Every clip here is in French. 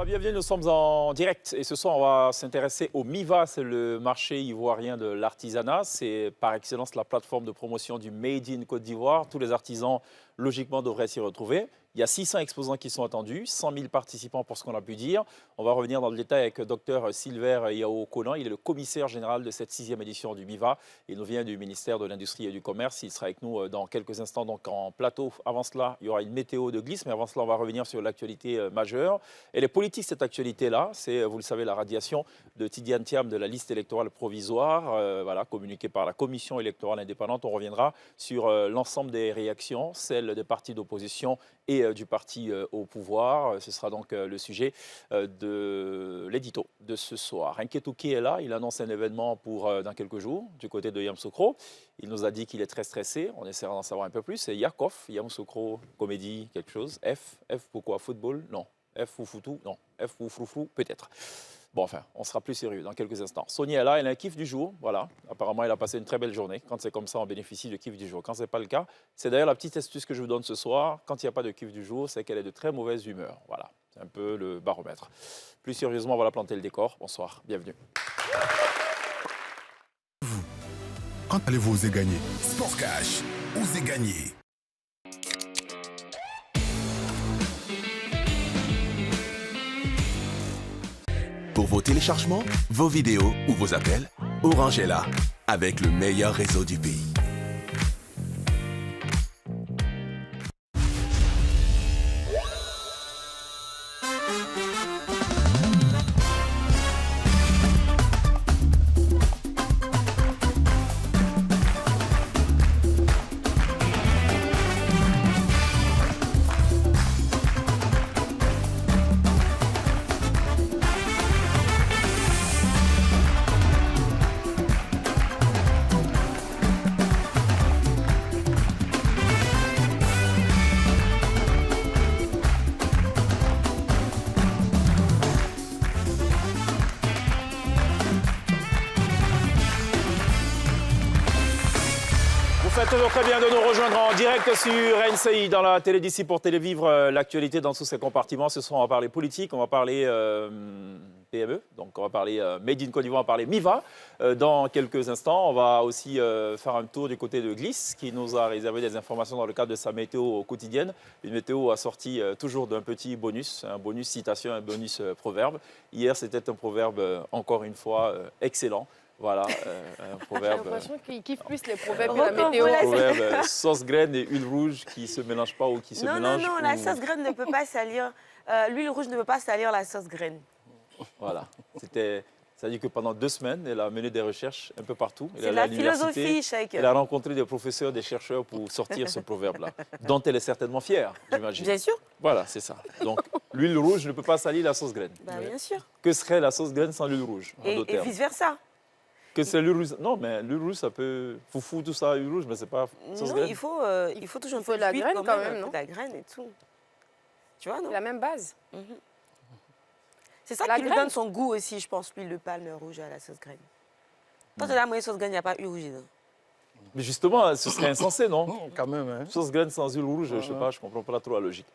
Bonsoir, bienvenue, nous sommes en direct et ce soir on va s'intéresser au MIVA, c'est le marché ivoirien de l'artisanat. C'est par excellence la plateforme de promotion du Made in Côte d'Ivoire. Tous les artisans logiquement devraient s'y retrouver. Il y a 600 exposants qui sont attendus, 100 000 participants pour ce qu'on a pu dire. On va revenir dans le détail avec Dr Silver Yao-Konan. Il est le commissaire général de cette 6e édition du MIVA. Il nous vient du ministère de l'Industrie et du Commerce. Il sera avec nous dans quelques instants donc en plateau. Avant cela, il y aura une météo de glisse, mais avant cela, on va revenir sur l'actualité majeure. Elle est politique, cette actualité-là. C'est, vous le savez, la radiation de Tidiane Thiam de la liste électorale provisoire, voilà, communiquée par la commission électorale indépendante. On reviendra sur l'ensemble des réactions, celles des partis d'opposition et du parti au pouvoir. Ce sera donc le sujet de l'édito de ce soir. Nketouki est là, il annonce un événement pour dans quelques jours du côté de Yamoussoukro. Il nous a dit qu'il est très stressé, on essaiera d'en savoir un peu plus. C'est Yakov, Yamoussoukro, comédie, quelque chose. F pourquoi football? Non. F ou foutou? Non. F ou froufrou? Peut-être. Bon, enfin, on sera plus sérieux dans quelques instants. Sonia est là, elle a un kiff du jour. Voilà. Apparemment, elle a passé une très belle journée. Quand c'est comme ça, on bénéficie du kiff du jour. Quand ce n'est pas le cas, c'est d'ailleurs la petite astuce que je vous donne ce soir. Quand il n'y a pas de kiff du jour, c'est qu'elle est de très mauvaise humeur. Voilà. C'est un peu le baromètre. Plus sérieusement, on va la planter le décor. Bonsoir. Bienvenue. Vous, quand allez-vous oser gagner? Sport Cash, osez gagner. Pour vos téléchargements, vos vidéos ou vos appels, Orange est là, avec le meilleur réseau du pays. Toujours très bien de nous rejoindre en direct sur NCI dans la télé d'ici pour télévivre l'actualité dans tous ses compartiments. Ce soir, on va parler politique, on va parler PME, donc on va parler Made in Côte d'Ivoire, on va parler MIVA. Dans quelques instants, on va aussi faire un tour du côté de Glisse qui nous a réservé des informations dans le cadre de sa météo quotidienne. Une météo assortie toujours d'un petit bonus, un bonus citation, un bonus proverbe. Hier, c'était un proverbe, encore une fois, excellent. Voilà, un proverbe. J'ai l'impression qu'il kiffe plus les proverbes que la météo. Un proverbe sauce graine et huile rouge qui ne se mélangent pas ou qui se mélangent. Non, la sauce graine ne peut pas salir. L'huile rouge ne peut pas salir la sauce graine. Voilà. Ça dit que pendant 2 semaines, elle a mené des recherches un peu partout. C'est la philosophie, Sheikh. Elle a rencontré des professeurs, des chercheurs pour sortir ce proverbe-là, dont elle est certainement fière, j'imagine. Bien sûr. Voilà, c'est ça. Donc, l'huile rouge ne peut pas salir la sauce graine. Bah, bien sûr. Que serait la sauce graine sans l'huile rouge? Et vice-versa. Que c'est l'huile rouge. Non, mais l'huile rouge, ça peut. Foufou, tout ça, l'huile rouge, mais c'est pas sauce graine. Il faut toujours un peu de la graine quand même, non? De la graine et tout. Tu vois, non? La même base. C'est ça qui lui donne son goût aussi, je pense, l'huile de palme rouge à la sauce graine. Quand tu as la moitié sauce graine, il n'y a pas d'huile rouge dedans. Mais justement, ce serait insensé, non? Quand même, hein. Sauce graine sans huile rouge, je ne sais pas, je ne comprends pas trop la logique.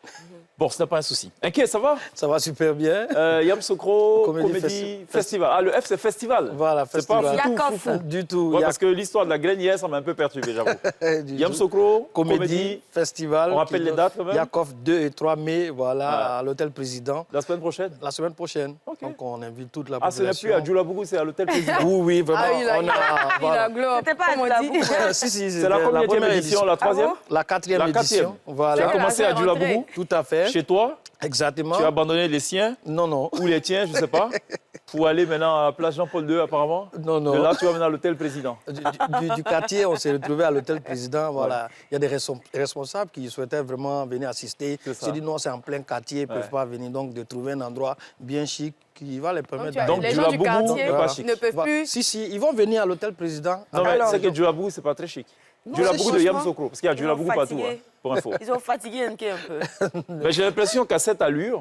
Bon, ce n'est pas un souci. Inquiet, ça va? Ça va super bien. Yamoussoukro, Comédie Festival. Ah, le F, c'est festival. Voilà, festival. C'est pas foufou. Du tout. Ouais, parce que l'histoire de la graine hier, ça m'a un peu perturbé, j'avoue. Yamoussoukro, Comédie Festival. On rappelle les dates quand même. Yakov 2 et 3 mai, voilà, à l'hôtel président. La semaine prochaine? La semaine prochaine. Okay. Donc on invite toute la population. Ah, ce n'est plus à Djoulabougou, c'est à l'hôtel président. Oui, vraiment. Ah, il a gloire. C'était pas à Djoulabougou. Si, c'est la première édition, la 3e? La 4e édition. Voilà. Tu as commencé à Djoulabougou? Tout à fait. Chez toi? Exactement. Tu as abandonné les siens? Non, non. Ou les tiens, je ne sais pas. Pour aller maintenant à la place Jean-Paul II, apparemment? Non, non. De là, tu vas maintenant à l'hôtel président. Du quartier, on s'est retrouvé à l'hôtel président. Voilà. Ouais. Il y a des responsables qui souhaitaient vraiment venir assister. Ils se disent non, c'est en plein quartier, ils ne peuvent pas venir. Donc, de trouver un endroit bien chic qui va les permettre. Donc, les gens du quartier ne peuvent plus. Si, ils vont venir à l'hôtel président. Non, mais c'est que Djoulabougou, ce n'est pas très chic. Djoulabougou de Yamoussoukro, parce qu'il y a Djoulabougou partout, hein, pour info. Ils ont fatigué un peu. Mais j'ai l'impression qu'à cette allure,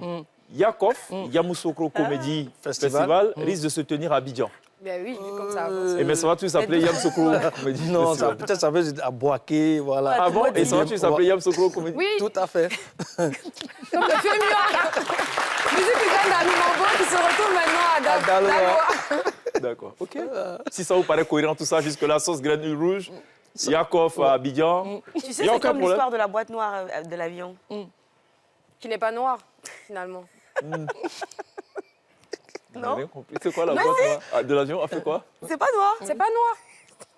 Yakov, Yamoussoukro Comédie Festival, risque de se tenir à Abidjan. Ben oui, comme ça. Mais ça va tous s'appeler Yamoussoukro Comédie Non, Festival. ça veut dire à Boaké, voilà. Ah bon? Et ça va tous s'appeler Yamoussoukro Comédie? Oui. Tout à fait. Comme le féminin. Musique Uganda d'Ami Mambo qui se retrouve maintenant à Daloa. D'accord, ok. Si ça vous paraît cohérent tout ça, jusque-là, sauce grenouille rouge, Yakov à Abidjan. Tu sais, c'est comme l'histoire de la boîte noire de l'avion. Qui n'est pas noire, finalement. Non. C'est quoi la boîte noire de l'avion? A fait quoi? C'est pas noir, C'est pas noir.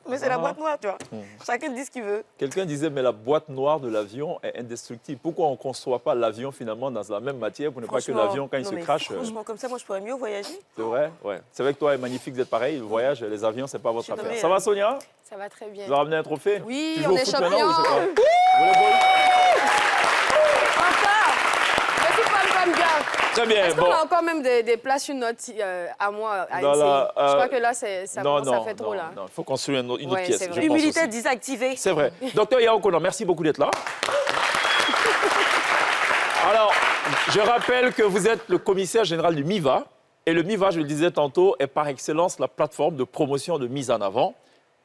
mais c'est la boîte noire, tu vois. Chacun dit ce qu'il veut. Quelqu'un disait, mais la boîte noire de l'avion est indestructible. Pourquoi on ne conçoit pas l'avion finalement dans la même matière pour ne pas que l'avion, quand il se crache... Franchement, comme ça, moi, je pourrais mieux voyager. C'est vrai? Ouais. C'est vrai que toi, est magnifique d'être pareil. Le voyage, les avions, c'est pas votre affaire. tombée, Ça va, Sonia? Ça va très bien. Vous avez ramené un trophée? Oui, Tu joues on au est foot maintenant champion. ou c'est quoi? Volleyball? Encore. Merci, Pam Pam Gars. Très bien. Est-ce qu'on a encore même des places, une note à moi à essayer? Je crois que là, ça fait trop, là. Non, il faut construire une autre Ouais, pièce. c'est vrai. je pense Humilité aussi. désactivée. C'est vrai. Docteur Yao Konan, merci beaucoup d'être là. Alors, je rappelle que vous êtes le commissaire général du MIVA. Et le MIVA, je le disais tantôt, est par excellence la plateforme de promotion, de mise en avant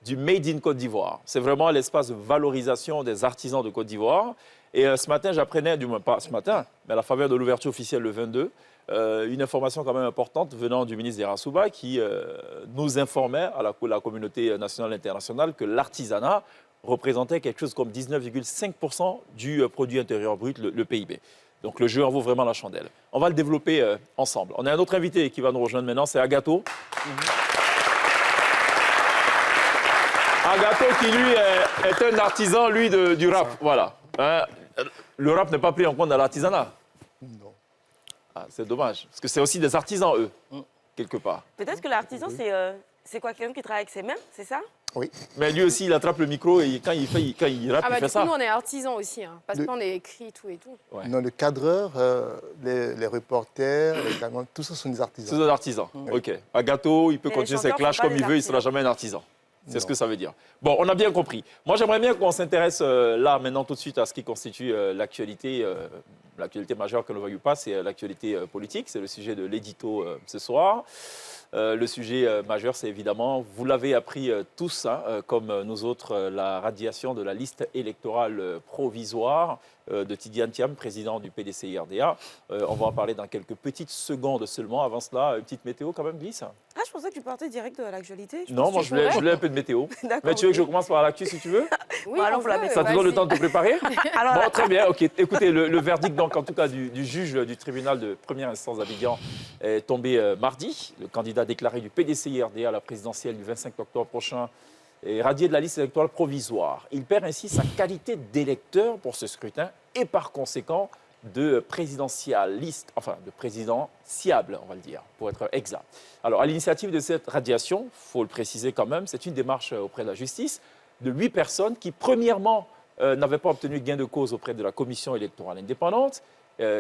du Made in Côte d'Ivoire. C'est vraiment l'espace de valorisation des artisans de Côte d'Ivoire. Et ce matin, j'apprenais, du moins pas ce matin, mais à la faveur de l'ouverture officielle le 22, une information quand même importante venant du ministre Derassouba qui nous informait à la communauté nationale et internationale que l'artisanat représentait quelque chose comme 19,5% du produit intérieur brut, le PIB. Donc le jeu en vaut vraiment la chandelle. On va le développer ensemble. On a un autre invité qui va nous rejoindre maintenant, c'est Agato. Agato qui, lui, est un artisan, lui, du rap. Voilà. Le rap n'est pas pris en compte dans l'artisanat. Non. Ah, c'est dommage, parce que c'est aussi des artisans, eux, quelque part. Peut-être que l'artisan, c'est quoi, quelqu'un qui travaille avec ses mains, c'est ça? Oui. Mais lui aussi, il attrape le micro et quand il rappe, Ah bah il fait du ça. coup, nous, on est artisans aussi, hein, parce qu'on est écrit tout et tout. Ouais. Non, le cadreur, les reporters, les camions, tout ça sont des C'est artisans. des artisans. OK. Agato, il peut Mais continuer les ses chanteurs clashs font pas comme il des veut, il ne sera artisans. jamais un artisan. C'est ce Non. que ça veut dire. Bon, on a bien compris. Moi, j'aimerais bien qu'on s'intéresse là, maintenant, tout de suite, à ce qui constitue l'actualité. L'actualité majeure, que l'on veuille ou pas, c'est l'actualité politique. C'est le sujet de l'édito ce soir. Le sujet majeur, c'est évidemment, vous l'avez appris tous, hein, comme nous autres, la radiation de la liste électorale provisoire de Tidiane Thiam, président du PDCI-RDA. On va en parler dans quelques petites secondes seulement. Avant cela, une petite météo quand même glisse. Ah, je pensais que tu partais direct de l'actualité. Non, moi je voulais un peu de météo. D'accord, Mais tu veux ok. que je commence par l'actu si tu veux? Oui, Bon, alors, on vous la peut, mettez. Ça te donne le vas-y. temps de te préparer? Alors, Bon, très bien, ok. Écoutez, le verdict, donc, en tout cas, du juge du tribunal de première instance d'Abidjan est tombé mardi. Le candidat déclaré du PDCI-RDA à la présidentielle du 25 octobre prochain est radié de la liste électorale provisoire. Il perd ainsi sa qualité d'électeur pour ce scrutin et par conséquent de présidentialiste, enfin de présidentiable, on va le dire, pour être exact. Alors, à l'initiative de cette radiation, il faut le préciser quand même, c'est une démarche auprès de la justice de 8 personnes qui, premièrement, n'avaient pas obtenu gain de cause auprès de la commission électorale indépendante,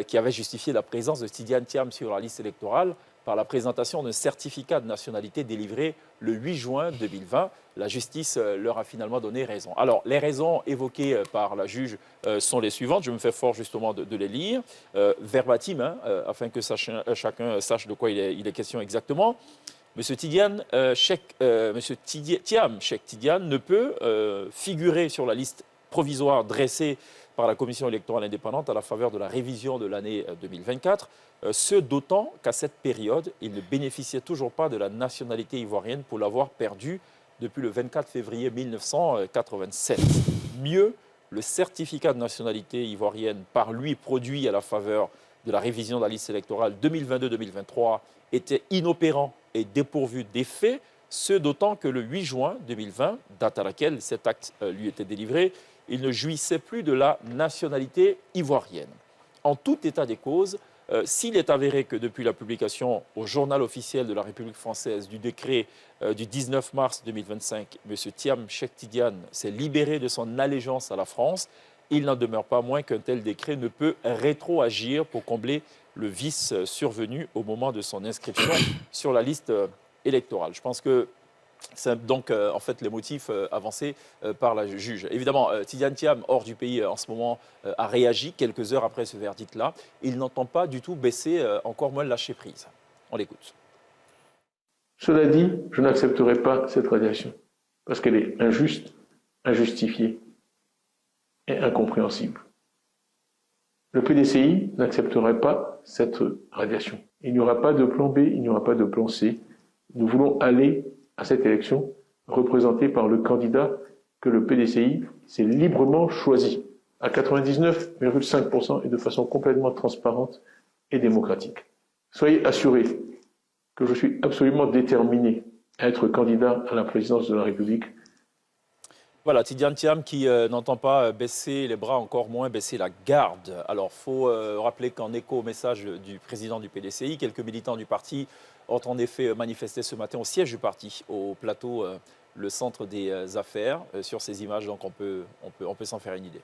qui avait justifié la présence de Tidiane Thiam sur la liste électorale par la présentation d'un certificat de nationalité délivré le 8 juin 2020. La justice leur a finalement donné raison. Alors, les raisons évoquées par la juge sont les suivantes. Je me fais fort justement de les lire, verbatim, hein, afin que chacun sache de quoi il est question exactement. Monsieur Thiam Cheikh Tidiane ne peut figurer sur la liste provisoire dressée par la Commission électorale indépendante à la faveur de la révision de l'année 2024, ce d'autant qu'à cette période, il ne bénéficiait toujours pas de la nationalité ivoirienne pour l'avoir perdue depuis le 24 février 1987. Mieux, le certificat de nationalité ivoirienne par lui produit à la faveur de la révision de la liste électorale 2022-2023 était inopérant et dépourvu d'effet, ce d'autant que le 8 juin 2020, date à laquelle cet acte lui était délivré, il ne jouissait plus de la nationalité ivoirienne. En tout état des causes, s'il est avéré que depuis la publication au journal officiel de la République française du décret du 19 mars 2025, M. Thiam Cheikh Tidiane s'est libéré de son allégeance à la France, il n'en demeure pas moins qu'un tel décret ne peut rétroagir pour combler le vice survenu au moment de son inscription sur la liste électorale. Je pense que c'est donc en fait les motifs avancés par la juge. Évidemment, Tidiane Thiam, hors du pays en ce moment, a réagi quelques heures après ce verdict-là. Il n'entend pas du tout baisser, encore moins lâcher prise. On l'écoute. Cela dit, je n'accepterai pas cette radiation parce qu'elle est injuste, injustifiée et incompréhensible. Le PDCI n'accepterait pas cette radiation. Il n'y aura pas de plan B, il n'y aura pas de plan C. Nous voulons aller à cette élection représentée par le candidat que le PDCI s'est librement choisi, à 99,5% et de façon complètement transparente et démocratique. Soyez assurés que je suis absolument déterminé à être candidat à la présidence de la République. Voilà, Tidjane Thiam qui n'entend pas baisser les bras, encore moins baisser la garde. Alors, il faut rappeler qu'en écho au message du président du PDCI, quelques militants du parti ont en effet manifesté ce matin au siège du parti, au plateau le centre des affaires. Sur ces images, donc on peut s'en faire une idée.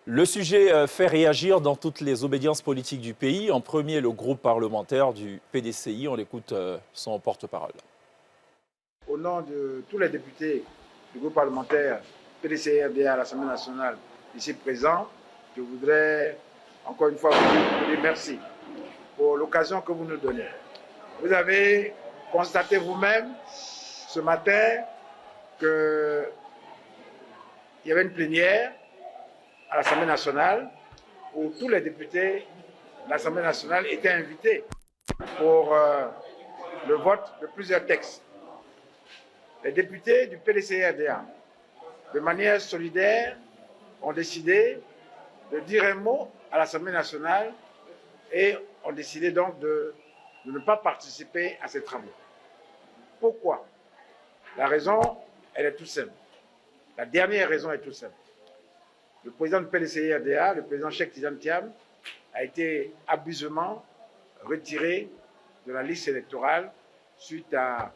Le sujet fait réagir dans toutes les obédiences politiques du pays. En premier, le groupe parlementaire du PDCI. On écoute son porte-parole. Au nom de tous les députés du groupe parlementaire PDCI-RDA à l'Assemblée nationale ici présents, je voudrais encore une fois vous dire merci pour l'occasion que vous nous donnez. Vous avez constaté vous-même ce matin qu'il y avait une plénière à l'Assemblée nationale où tous les députés de l'Assemblée nationale étaient invités pour le vote de plusieurs textes. Les députés du PDCI-RDA, de manière solidaire, ont décidé de dire un mot à l'Assemblée nationale et ont décidé donc de ne pas participer à ces travaux. Pourquoi? La raison, elle est toute simple. La dernière raison est toute simple. Le président du PDCI-RDA, le président Cheikh Tidjane Thiam, a été abusivement retiré de la liste électorale suite à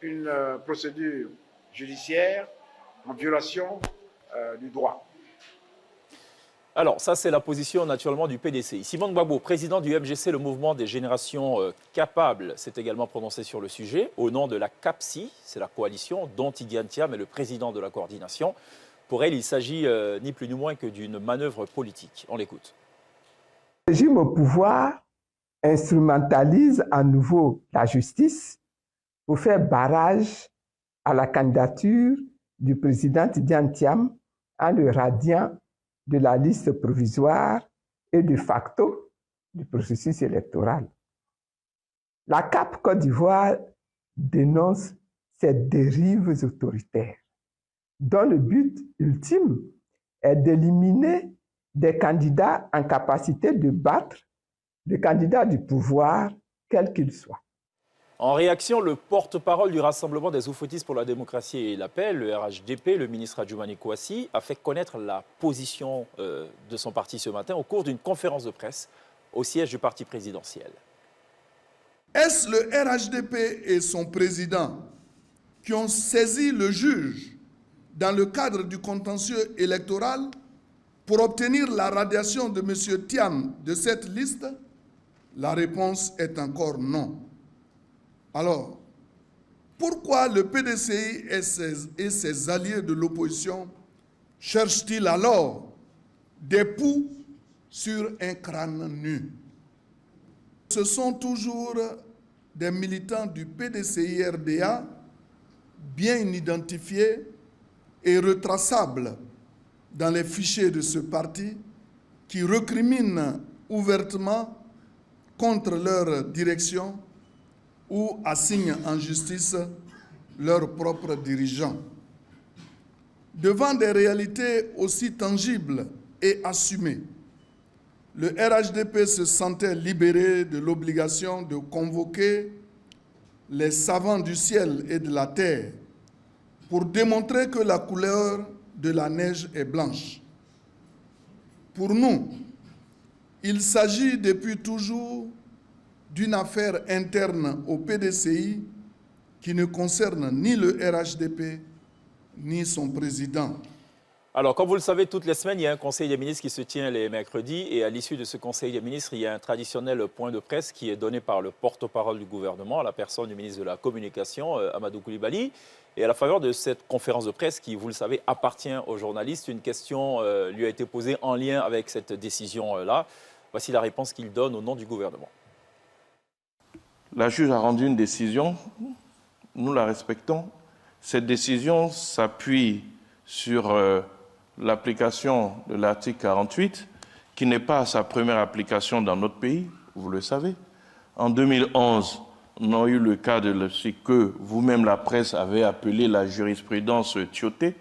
une procédure judiciaire en violation du droit. Alors, ça, c'est la position naturellement du PDCI. Simon Gbagbo, président du MGC, le mouvement des générations capables, s'est également prononcé sur le sujet au nom de la CAPSI, c'est la coalition dont Tidjane Thiam est le président de la coordination. Pour elle, il s'agit ni plus ni moins que d'une manœuvre politique. On l'écoute. Le régime au pouvoir instrumentalise à nouveau la justice pour faire barrage à la candidature du président Tidjane Thiam en le radiant de la liste provisoire et de facto du processus électoral. La CAP Côte d'Ivoire dénonce ces dérives autoritaires, dont le but ultime est d'éliminer des candidats en capacité de battre le candidat du pouvoir, quel qu'il soit. En réaction, le porte-parole du Rassemblement des Oufoutistes pour la démocratie et la paix, le RHDP, le ministre Adjoumani Kouassi, a fait connaître la position de son parti ce matin au cours d'une conférence de presse au siège du parti présidentiel. Est-ce le RHDP et son président qui ont saisi le juge dans le cadre du contentieux électoral pour obtenir la radiation de M. Thiam de cette liste? La réponse est encore non. Alors, pourquoi le PDCI et ses alliés de l'opposition cherchent-ils alors des poux sur un crâne nu? Ce sont toujours des militants du PDCI-RDA bien identifiés et retraçables dans les fichiers de ce parti qui recriminent ouvertement contre leur direction ou assignent en justice leurs propres dirigeants. Devant des réalités aussi tangibles et assumées, le RHDP se sentait libéré de l'obligation de convoquer les savants du ciel et de la terre pour démontrer que la couleur de la neige est blanche. Pour nous, il s'agit depuis toujours d'une affaire interne au PDCI qui ne concerne ni le RHDP ni son président. Alors, comme vous le savez, toutes les semaines, il y a un conseil des ministres qui se tient les mercredis. Et à l'issue de ce conseil des ministres, il y a un traditionnel point de presse qui est donné par le porte-parole du gouvernement, la personne du ministre de la Communication, Amadou Coulibaly. Et à la faveur de cette conférence de presse qui, vous le savez, appartient aux journalistes, une question lui a été posée en lien avec cette décision-là. Voici la réponse qu'il donne au nom du gouvernement. La juge a rendu une décision, nous la respectons. Cette décision s'appuie sur l'application de l'article 48, qui n'est pas sa première application dans notre pays, vous le savez. En 2011, on a eu le cas de ce que vous-même, la presse, avez appelé la jurisprudence Tioté,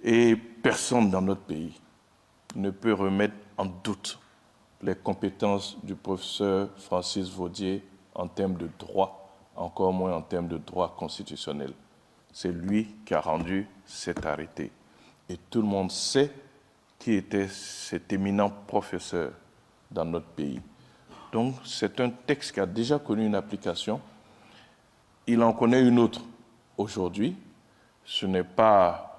et personne dans notre pays ne peut remettre en doute les compétences du professeur Francis Vaudier en termes de droit, encore moins en termes de droit constitutionnel. C'est lui qui a rendu cet arrêté. Et tout le monde sait qui était cet éminent professeur dans notre pays. Donc, c'est un texte qui a déjà connu une application. Il en connaît une autre aujourd'hui. Ce n'est pas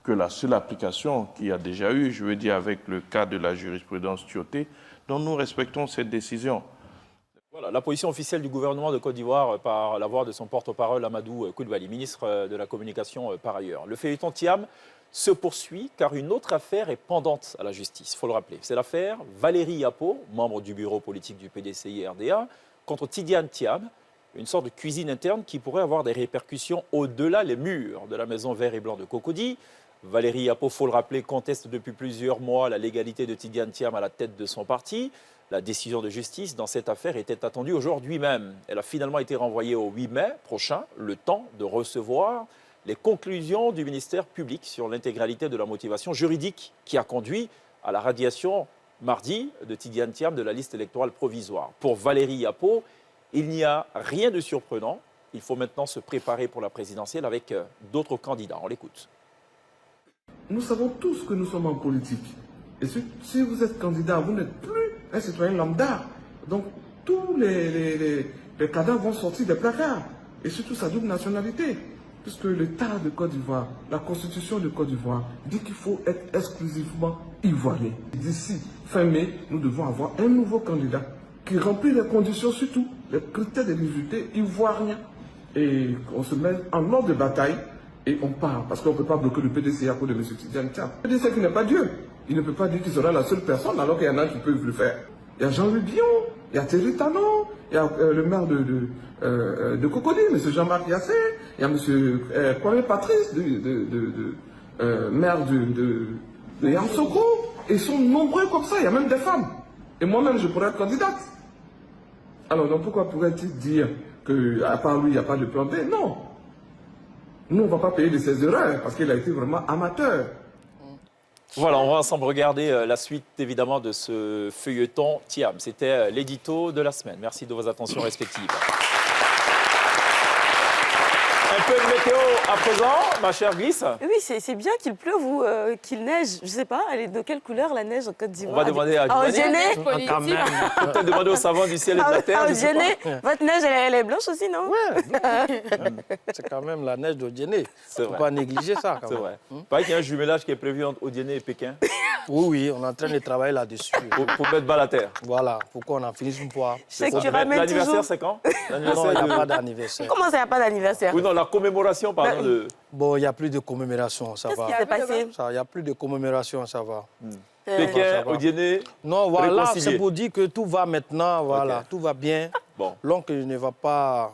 que la seule application qu'il y a déjà eu, je veux dire avec le cas de la jurisprudence Tioté, dont nous respectons cette décision. Voilà, la position officielle du gouvernement de Côte d'Ivoire par la voix de son porte-parole Amadou Coulibaly, ministre de la Communication par ailleurs. Le feuilleton Thiam se poursuit car une autre affaire est pendante à la justice, il faut le rappeler. C'est l'affaire Valérie Yapo, membre du bureau politique du PDCI-RDA, contre Tidiane Thiam, une sorte de cuisine interne qui pourrait avoir des répercussions au-delà les murs de la maison vert et blanc de Cocody. Valérie Yapo, il faut le rappeler, conteste depuis plusieurs mois la légalité de Tidiane Thiam à la tête de son parti. La décision de justice dans cette affaire était attendue aujourd'hui même. Elle a finalement été renvoyée au 8 mai prochain, le temps de recevoir les conclusions du ministère public sur l'intégralité de la motivation juridique qui a conduit à la radiation mardi de Tidiane Thiam de la liste électorale provisoire. Pour Valérie Yapo, il n'y a rien de surprenant. Il faut maintenant se préparer pour la présidentielle avec d'autres candidats. On l'écoute. Nous savons tous que nous sommes en politique. Et si vous êtes candidat, vous n'êtes plus un citoyen lambda. Donc, tous les cadavres vont sortir des placards. Et surtout sa double nationalité. Puisque l'État de Côte d'Ivoire, la Constitution de Côte d'Ivoire, dit qu'il faut être exclusivement ivoirien. D'ici fin mai, nous devons avoir un nouveau candidat qui remplit les conditions, surtout les critères d'éligibilité ivoiriens. Et on se met en ordre de bataille et on part. Parce qu'on ne peut pas bloquer le PDC à cause de M. Tidiane Thiam. Le PDC qui n'est pas Dieu. Il ne peut pas dire qu'il sera la seule personne alors qu'il y en a qui peuvent le faire. Il y a Jean-Louis Bion, il y a Thierry Talon, il y a le maire de Cocody, M. Jean-Marc Yassé, il y a M. Kwame Patrice, maire de Yamoussoukro. Ils sont nombreux comme ça, il y a même des femmes. Et moi-même, je pourrais être candidate. Alors, donc pourquoi pourrait-il dire qu'à part lui, il n'y a pas de plan B? Non. Nous, on ne va pas payer de ses erreurs parce qu'il a été vraiment amateur. Voilà, on va ensemble regarder la suite, évidemment, de ce feuilleton Thiam. C'était l'édito de la semaine. Merci de vos attentions respectives. Un peu de météo à présent, ma chère Glisse. Oui, c'est bien qu'il pleuve ou qu'il neige. Je ne sais pas, elle est de quelle couleur la neige en Côte d'Ivoire? On va demander à Eugénie. Peut-être demander au savant du ciel et de la terre. Eugénie, votre neige, elle est blanche aussi, non? Oui, c'est quand même la neige d'Eugénie. Il ne faut pas négliger ça. C'est vrai. Il paraît qu'il y a un jumelage qui est prévu entre Eugénie et Pékin. Oui, on est en train de travailler là-dessus. Pour mettre bas la terre. Voilà, pourquoi on en finisse une fois. L'anniversaire, c'est quand? Non, il n'y a pas d'anniversaire. Comment ça, il n'y a pas d'anniversaire? Oui, non, la commémoration, pardon. Bon, il n'y a plus de commémoration, ça va. Qu'est-ce qui s'est passé? Il n'y a plus de commémoration, ça va. Pékin, Eugénie, non, voilà, c'est pour dire que tout va maintenant, voilà, okay. Tout va bien. Bon. L'oncle ne va pas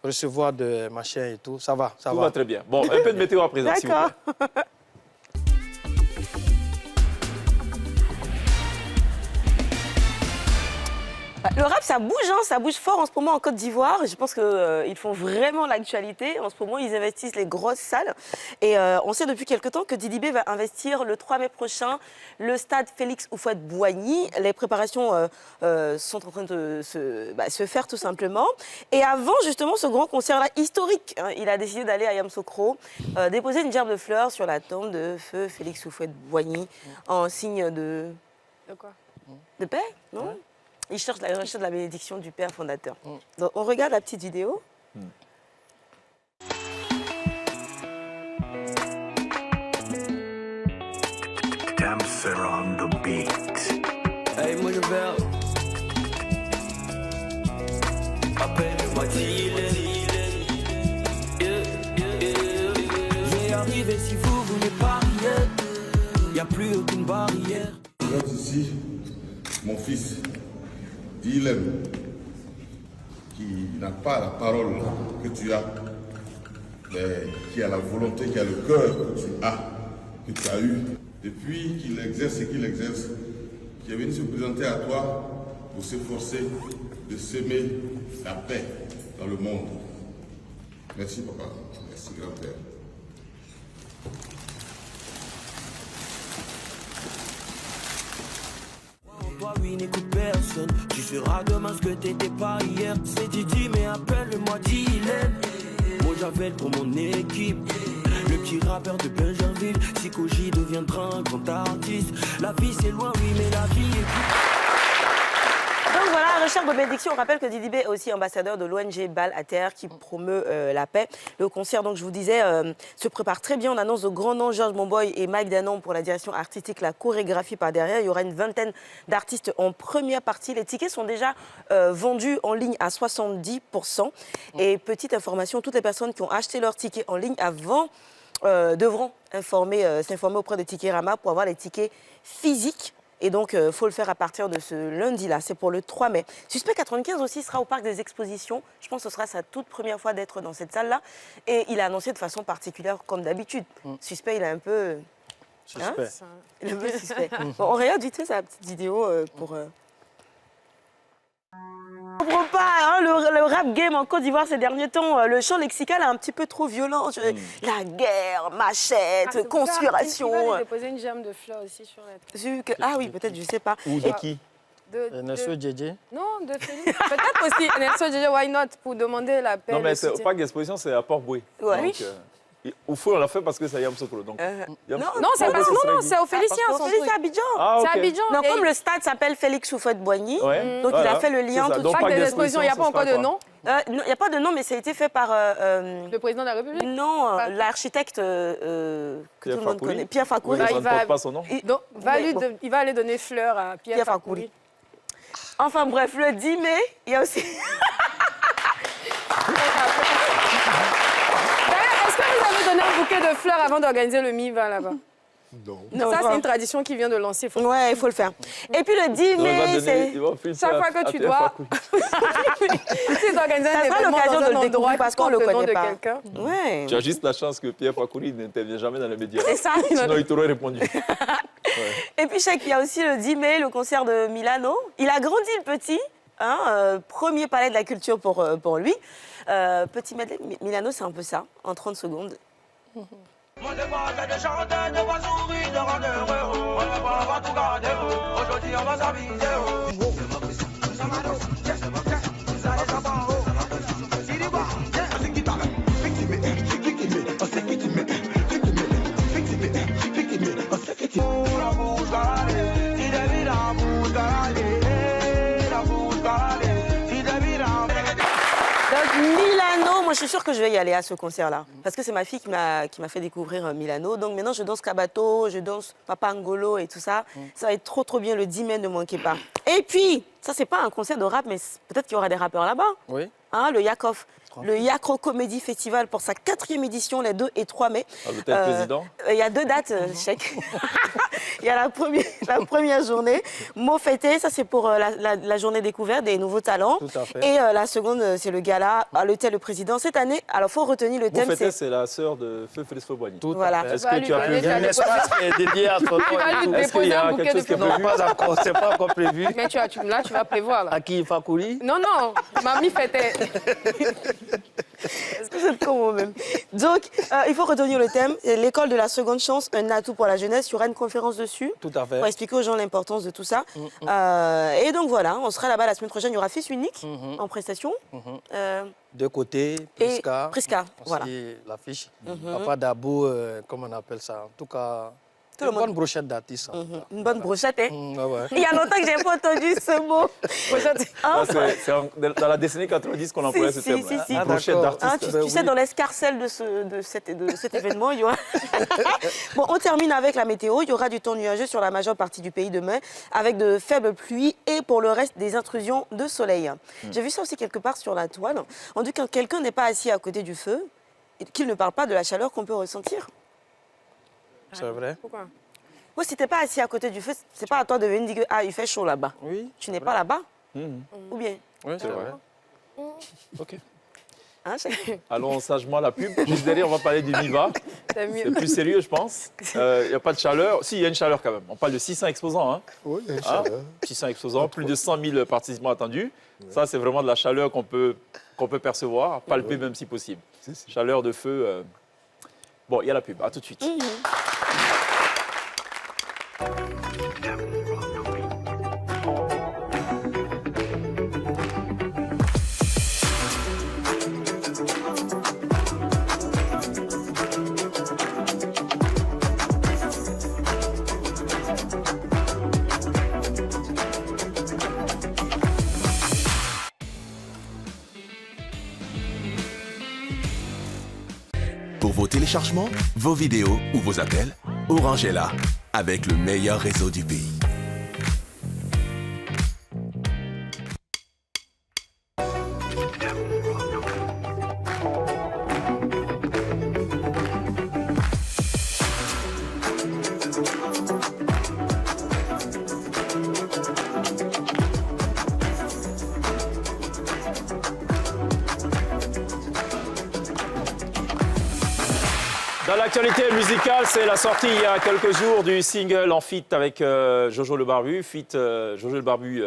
recevoir de machin et tout, ça va, ça va. Tout va très bien. Bon, un peu de météo à présent, s'il vous plaît. Le rap, ça bouge, hein, ça bouge fort en ce moment en Côte d'Ivoire. Je pense qu'ils font vraiment l'actualité. En ce moment, ils investissent les grosses salles. Et on sait depuis quelque temps que Didibé va investir le 3 mai prochain le stade Félix Houphouët-Boigny. Les préparations sont en train de se faire tout simplement. Et avant justement ce grand concert-là historique, hein, il a décidé d'aller à Yamoussoukro déposer une gerbe de fleurs sur la tombe de feu Félix Houphouët-Boigny en signe de... De quoi? De paix, non? Ouais. Il cherche la bénédiction du père fondateur. Donc, on regarde la petite vidéo. the beat. Hey, moi je vais. Appelle-moi Dylan. Je vais arriver si vous voulez parier. Y a plus aucune barrière. Je note ici mon fils, Dylan, qui n'a pas la parole que tu as, mais qui a la volonté, qui a le cœur que tu as eu, depuis qu'il exerce et qu'il exerce, qui est venu se présenter à toi pour s'efforcer de s'aimer la paix dans le monde. Merci papa, merci grand-père. Toi oui n'écoute personne, tu seras demain ce que t'étais pas hier. C'est Didi mais appelle-moi Dylan. Moi j'appelle pour mon équipe. Le petit rappeur de Benjerville, Psycho J deviendra un grand artiste. La vie c'est loin oui mais la vie est... Donc voilà, recherche de bénédiction. On rappelle que Didi B est aussi ambassadeur de l'ONG Balle à Terre qui promeut la paix. Le concert, donc je vous disais, se prépare très bien. On annonce de grands noms, Georges Monboy et Mike Danon pour la direction artistique, la chorégraphie par derrière. Il y aura une vingtaine d'artistes en première partie. Les tickets sont déjà vendus en ligne à 70%. Et petite information, toutes les personnes qui ont acheté leur ticket en ligne avant devront s'informer auprès de Ticketama pour avoir les tickets physiques. Et donc, il faut le faire à partir de ce lundi-là. C'est pour le 3 mai. Suspect 95 aussi sera au Parc des Expositions. Je pense que ce sera sa toute première fois d'être dans cette salle-là. Et il a annoncé de façon particulière, comme d'habitude. Suspect, il est un peu... Suspect. Il est un peu suspect. Bon, on regarde vite fait sa petite vidéo pour... Je ne comprends pas le rap game en Côte d'Ivoire ces derniers temps. Le champ lexical est un petit peu trop violent. La guerre, machette, conspiration. Il va lui déposer une germe de fleurs aussi sur la tête. Ah oui, peut-être, je ne sais pas. Ou de qui? Nelson Djedje. Non, de Félix. Peut-être aussi Nelson Djedje, why not, pour demander la paix. Non, mais c'est pas d'exposition, c'est à Port-Boué. Ouais. Donc, au fond, on l'a fait parce que c'est Yam Sokolo. Donc, non, c'est au Félicien. C'est au Félicien Abidjan. Ah, okay. C'est Abidjan. Non, comme le stade s'appelle Félix Houphouët-Boigny, donc il a fait le lien tout de suite. Parc des Expositions, il n'y a pas encore de nom? Il n'y a pas de nom, mais ça a été fait par... le président de la République? Non, l'architecte que tout le monde connaît, Pierre Fakouri. Il ne porte pas son nom. Donc, il va aller donner fleurs à Pierre Fakouri. Enfin bref, le 10 mai, il y a aussi... Est-ce que vous avez donné un bouquet de fleurs avant d'organiser le MIVA là-bas? Non. Ça, c'est une tradition qui vient de lancer. Ouais, il faut le faire. Et puis le 10 mai, c'est... Chaque fois que tu dois... C'est d'organiser un événement l'occasion dans de un le endroit parce qu'on le connaît pas. Ouais. Tu as juste la chance que Pierre Fakouri n'intervient jamais dans les médias. C'est ça. Sinon, il t'aurait répondu. Et puis, je sais qu'il y a aussi le 10 mai, le concert de Milano. Il a grandi, le petit. Premier palais de la culture pour lui. Petit medley, Milano, c'est un peu ça, en 30 secondes. Mon devoir c'est de chanter, de voir sourire, de rendre heureux. On ne va pas tout garder. Aujourd'hui on va s'aviser. Milano, moi je suis sûre que je vais y aller à ce concert-là. Parce que c'est ma fille qui m'a fait découvrir Milano. Donc maintenant je danse Kabato, je danse Papa Angolo et tout ça. Ça va être trop bien le 10 mai, ne manquez pas. Et puis, ça c'est pas un concert de rap, mais peut-être qu'il y aura des rappeurs là-bas. Oui. Le Yakov. Le Yakro Comedy Festival pour sa 4e édition, les 2 et 3 mai. À l'hôtel président. Il y a 2 dates, chèque. Il y a la première journée, Mot fêté, ça c'est pour la journée découverte des nouveaux talents. Tout à fait. Et la seconde, c'est le gala à l'hôtel le président. Cette année, alors il faut retenir le thème. Mot fêté, c'est la sœur de Feu Félix Houphouët-Boigny. Voilà. Est-ce que tu as prévu un espace dédié à son nom? Est-ce qu'il y a quelque chose qui est prévu? Non, pas encore, c'est pas encore prévu. Mais là, tu vas prévoir. Là. À qui, Fakouri? Non, mamie fêtait. Est-ce que c'est con même? Donc, il faut retenir le thème. L'école de la seconde chance, un atout pour la jeunesse. Il y aura une conférence dessus. Tout à fait. Pour expliquer aux gens l'importance de tout ça. Et donc voilà, on sera là-bas la semaine prochaine. Il y aura Fils Unique en prestation. De côté, Priska. Priska, voilà. L'affiche. Papa Dabo, comment on appelle ça? En tout cas, Une bonne brochette d'artistes. Une bonne brochette, hein? Ouais. Il y a longtemps que je n'ai pas entendu ce mot. C'est dans la décennie 90 qu'on employait ce terme. Si. Brochette d'artistes. Tu sais, dans l'escarcelle de cet événement, il y aura... Bon, on termine avec la météo. Il y aura du temps nuageux sur la majeure partie du pays demain, avec de faibles pluies et pour le reste, des intrusions de soleil. J'ai vu ça aussi quelque part sur la toile. On dit que quand quelqu'un n'est pas assis à côté du feu, qu'il ne parle pas de la chaleur qu'on peut ressentir. C'est vrai. Pourquoi? Oui, si tu n'es pas assis à côté du feu, c'est pas à toi de venir dire il fait chaud là-bas. Oui. Tu n'es pas là-bas. Ou bien? Oui, c'est vrai. OK. Hein, allons sagement à la pub. Juste derrière, on va parler du MIVA. C'est plus sérieux, je pense. Il n'y a pas de chaleur. Si, il y a une chaleur quand même. On parle de 600 exposants. Hein. Oui, il y a une chaleur. 600 exposants, plus de 100 000 participants attendus. Ça, c'est vraiment de la chaleur qu'on peut percevoir, palper même si possible. Chaleur de feu. Bon, il y a la pub. À tout de suite. Pour vos téléchargements, vos vidéos ou vos appels, Orange est là, avec le meilleur réseau du pays. Dans l'actualité musicale, c'est la sortie il y a quelques jours du single en feat avec Jojo le Barbu, Jojo le Barbu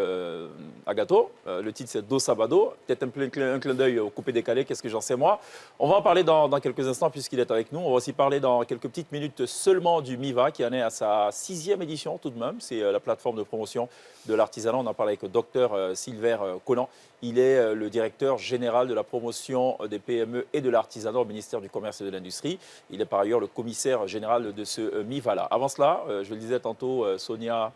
à gâteau. Le titre c'est Do Sabado, peut-être un clin d'œil au coupé décalé, qu'est-ce que j'en sais moi. On va en parler dans quelques instants puisqu'il est avec nous. On va aussi parler dans quelques petites minutes seulement du MIVA qui en est à sa 6e édition tout de même. C'est la plateforme de promotion de l'artisanat. On en parle avec le docteur Silver Collant. Il est le directeur général de la promotion des PME et de l'artisanat au ministère du Commerce et de l'Industrie. Il est par ailleurs le commissaire général de ce MIVA-là. Avant cela, je le disais tantôt, Sonia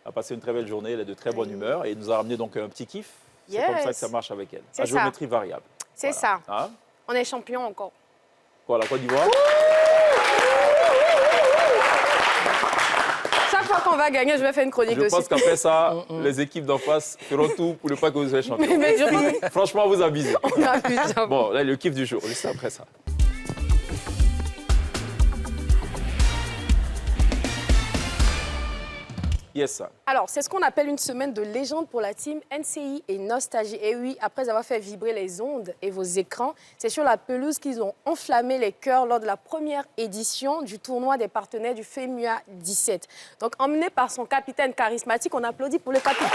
a passé une très belle journée, elle est de très bonne humeur et nous a ramené donc un petit kiff. C'est comme ça que ça marche avec elle. À géométrie variable. C'est ça. Hein? On est champion encore. Quoi, la Côte d'Ivoire? Chaque fois qu'on va gagner, je vais faire une chronique dessus. Je pense qu'après ça, les équipes d'en face feront tout pour ne pas que vous soyez champion. Franchement, vous abusez. On abuse. Bon, là, le kiff du jour, juste après ça. Yes. Alors, c'est ce qu'on appelle une semaine de légende pour la team NCI et Nostalgie. Et oui, après avoir fait vibrer les ondes et vos écrans, c'est sur la pelouse qu'ils ont enflammé les cœurs lors de la première édition du tournoi des partenaires du FEMUA 17. Donc, emmené par son capitaine charismatique, on applaudit pour le capitaine.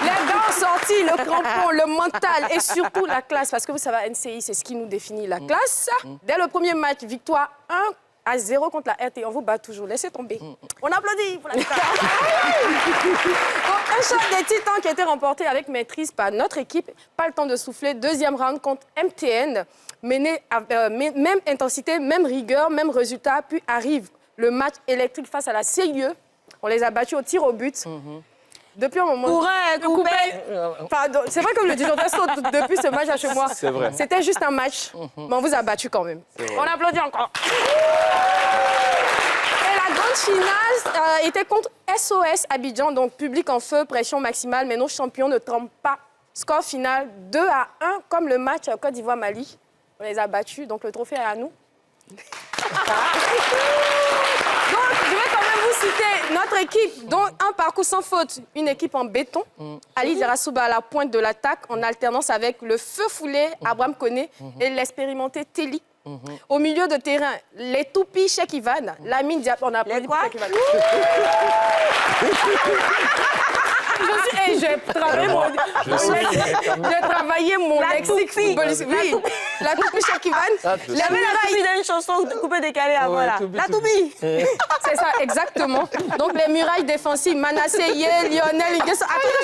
Les gars ont sorti le crampon, le mental et surtout la classe. Parce que vous savez, NCI, c'est ce qui nous définit, la classe. Dès le premier match, victoire 1-0 contre la RT. On vous bat toujours. Laissez tomber. On applaudit pour la victoire. Un choc des titans qui a été remporté avec maîtrise par notre équipe. Pas le temps de souffler. Deuxième round contre MTN. Mené même intensité, même rigueur, même résultat. Puis arrive le match électrique face à la CIE. On les a battus au tir au but. Depuis un moment... Coupé. Pardon, c'est vrai comme le dit Jean-François depuis ce match à chez moi. C'est vrai. C'était juste un match, mais on vous a battu quand même. On applaudit encore. Et la grande finale était contre SOS Abidjan, donc public en feu, pression maximale, mais nos champions ne tremblent pas. Score final 2-1, comme le match Côte d'Ivoire-Mali. On les a battus, donc le trophée est à nous. Donc, je vais quand même vous citer notre équipe, dont un parcours sans faute, une équipe en béton. Ali Zarasouba à la pointe de l'attaque, en alternance avec le feu foulé, Abraham Koné, et l'expérimenté Telly. Au milieu de terrain, les toupies Cheikh Ivan, Lamine Diab, on a applaudi pour Cheikh Ivan. J'ai travaillé mon lexique footballistique. Oui, la toupie Cheikh Ivan. Il y avait la toupie d'une chanson coupée décalée avant, là. La toupie. C'est ça, exactement. Donc, les murailles défensives, Manassé, Lionel, attendez,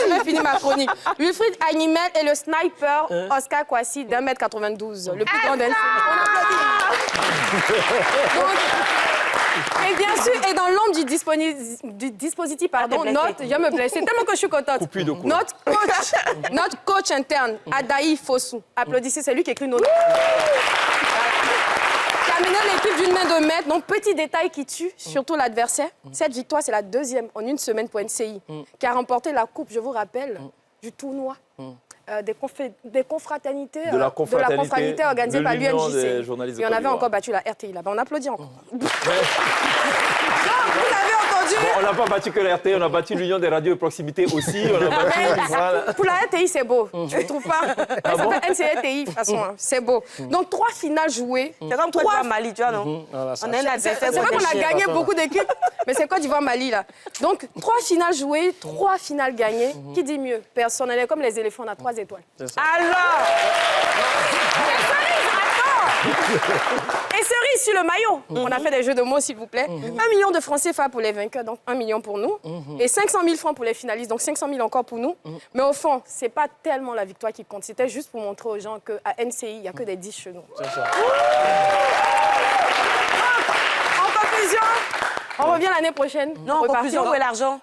je vais finir ma chronique. Wilfried Agnimel est le sniper Oscar Kwasi d'1m92, le plus grand d'NCI. On applaudit. Et bien sûr, et dans l'ombre du dispositif, pardon, je vais me blesser, tellement que je suis contente. Notre coach interne, Adaï Fossou. Applaudissez, c'est lui qui écrit nos noms. Qui a mené l'équipe d'une main de maître. Donc, petit détail qui tue, surtout l'adversaire. Cette victoire, c'est la deuxième en une semaine pour NCI, qui a remporté la coupe, je vous rappelle, du tournoi. Des confraternités, de la confraternité organisée par l'UNJC. Et on avait encore battu la RTI là-bas. On applaudit encore. Vous avez entendu? Bon, on n'a pas battu que la RTI, on a battu l'Union des radios de proximité aussi. On a battu... Pour la RTI, c'est beau. Tu ne trouves pas? Elle s'appelle NCRTI, de toute façon. C'est beau. Donc, 3 finales jouées. C'est comme toi, Mali, tu vois, non? On a c'est vrai qu'on a gagné beaucoup d'équipes, mais c'est Côte d'Ivoire-Mali, là. Donc, 3 finales jouées, 3 finales gagnées. Qui dit mieux? Personne. On est comme les éléphants, on a 3 étoiles. Alors! Et cerise sur le maillot. On a fait des jeux de mots, s'il vous plaît. 1 million de francs CFA pour les vainqueurs, donc 1 million pour nous. Et 500 000 francs pour les finalistes, donc 500 000 encore pour nous. Mais au fond, ce n'est pas tellement la victoire qui compte. C'était juste pour montrer aux gens qu'à NCI, il n'y a que des 10 chez nous. C'est ça. En conclusion, on revient l'année prochaine. Non, en conclusion, où est l'argent?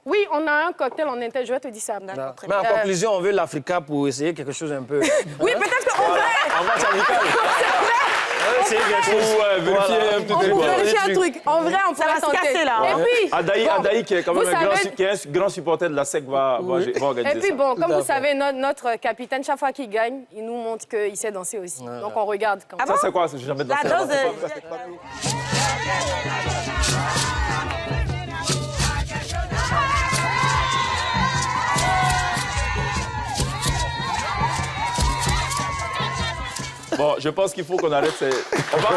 Oui, on a un cocktail en interne, je vais te dire ça. Mais en conclusion, on veut l'Africa pour essayer quelque chose un peu... Oui, peut-être qu'en vrai... En match amical. C'est quelque chose. Vérifier un truc. En vrai, on pourrait tenter. Là. Et puis... Adaï, qui est quand même un grand supporter de la SEC, va organiser ça. Et puis bon, comme vous savez, notre capitaine, chaque fois qu'il gagne, il nous montre qu'il sait danser aussi. Donc on regarde quand même. Ça, c'est quoi? J'ai jamais dansé. La danse Bon, je pense qu'il faut qu'on arrête. On va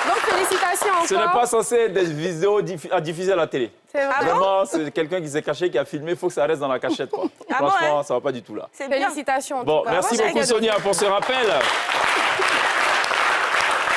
Donc, félicitations encore. Ce n'est pas censé être des vidéos à diffuser à la télé. C'est vrai. Vraiment, c'est quelqu'un qui s'est caché, qui a filmé. Il faut que ça reste dans la cachette, quoi. Franchement, ça ne va pas du tout, là. Félicitations, en bon, tout cas. Merci beaucoup, Sonia, pour ce rappel.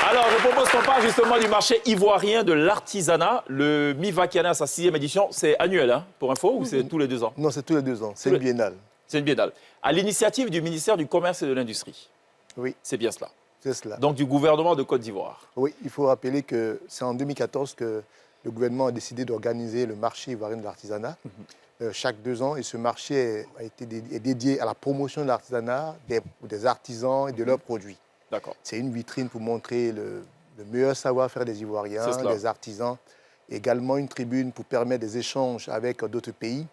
Alors, je propose qu'on parle justement du marché ivoirien de l'artisanat. Le MIVA qui a sa 6e édition, c'est annuel, hein, pour info, ou c'est tous les 2 ans? Non, c'est tous les 2 ans. C'est une biennale. C'est une biennale. À l'initiative du ministère du Commerce et de l'Industrie. Oui. C'est bien cela. C'est cela. Donc du gouvernement de Côte d'Ivoire. Oui, il faut rappeler que c'est en 2014 que le gouvernement a décidé d'organiser le marché ivoirien de l'artisanat chaque 2 ans. Et ce marché est dédié à la promotion de l'artisanat, des artisans et de leurs produits. D'accord. C'est une vitrine pour montrer le meilleur savoir-faire des Ivoiriens, des artisans. Également une tribune pour permettre des échanges avec d'autres pays.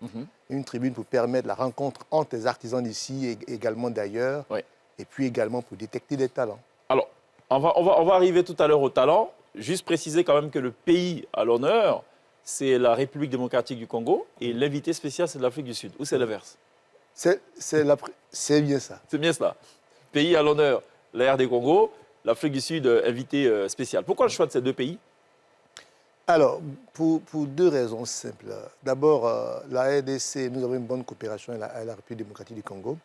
Une tribune pour permettre la rencontre entre les artisans d'ici et également d'ailleurs. Oui. Et puis également pour détecter des talents. Alors, on va arriver tout à l'heure au talent. Juste préciser quand même que le pays à l'honneur, c'est la République démocratique du Congo. Et l'invité spécial, c'est de l'Afrique du Sud. Ou c'est l'inverse? C'est bien ça. C'est bien cela. Pays à l'honneur, la RD Congo. L'Afrique du Sud, invité spécial. Pourquoi le choix de ces 2 pays? Alors, pour 2 raisons simples. D'abord, la RDC, nous avons une bonne coopération avec la République démocratique du Congo.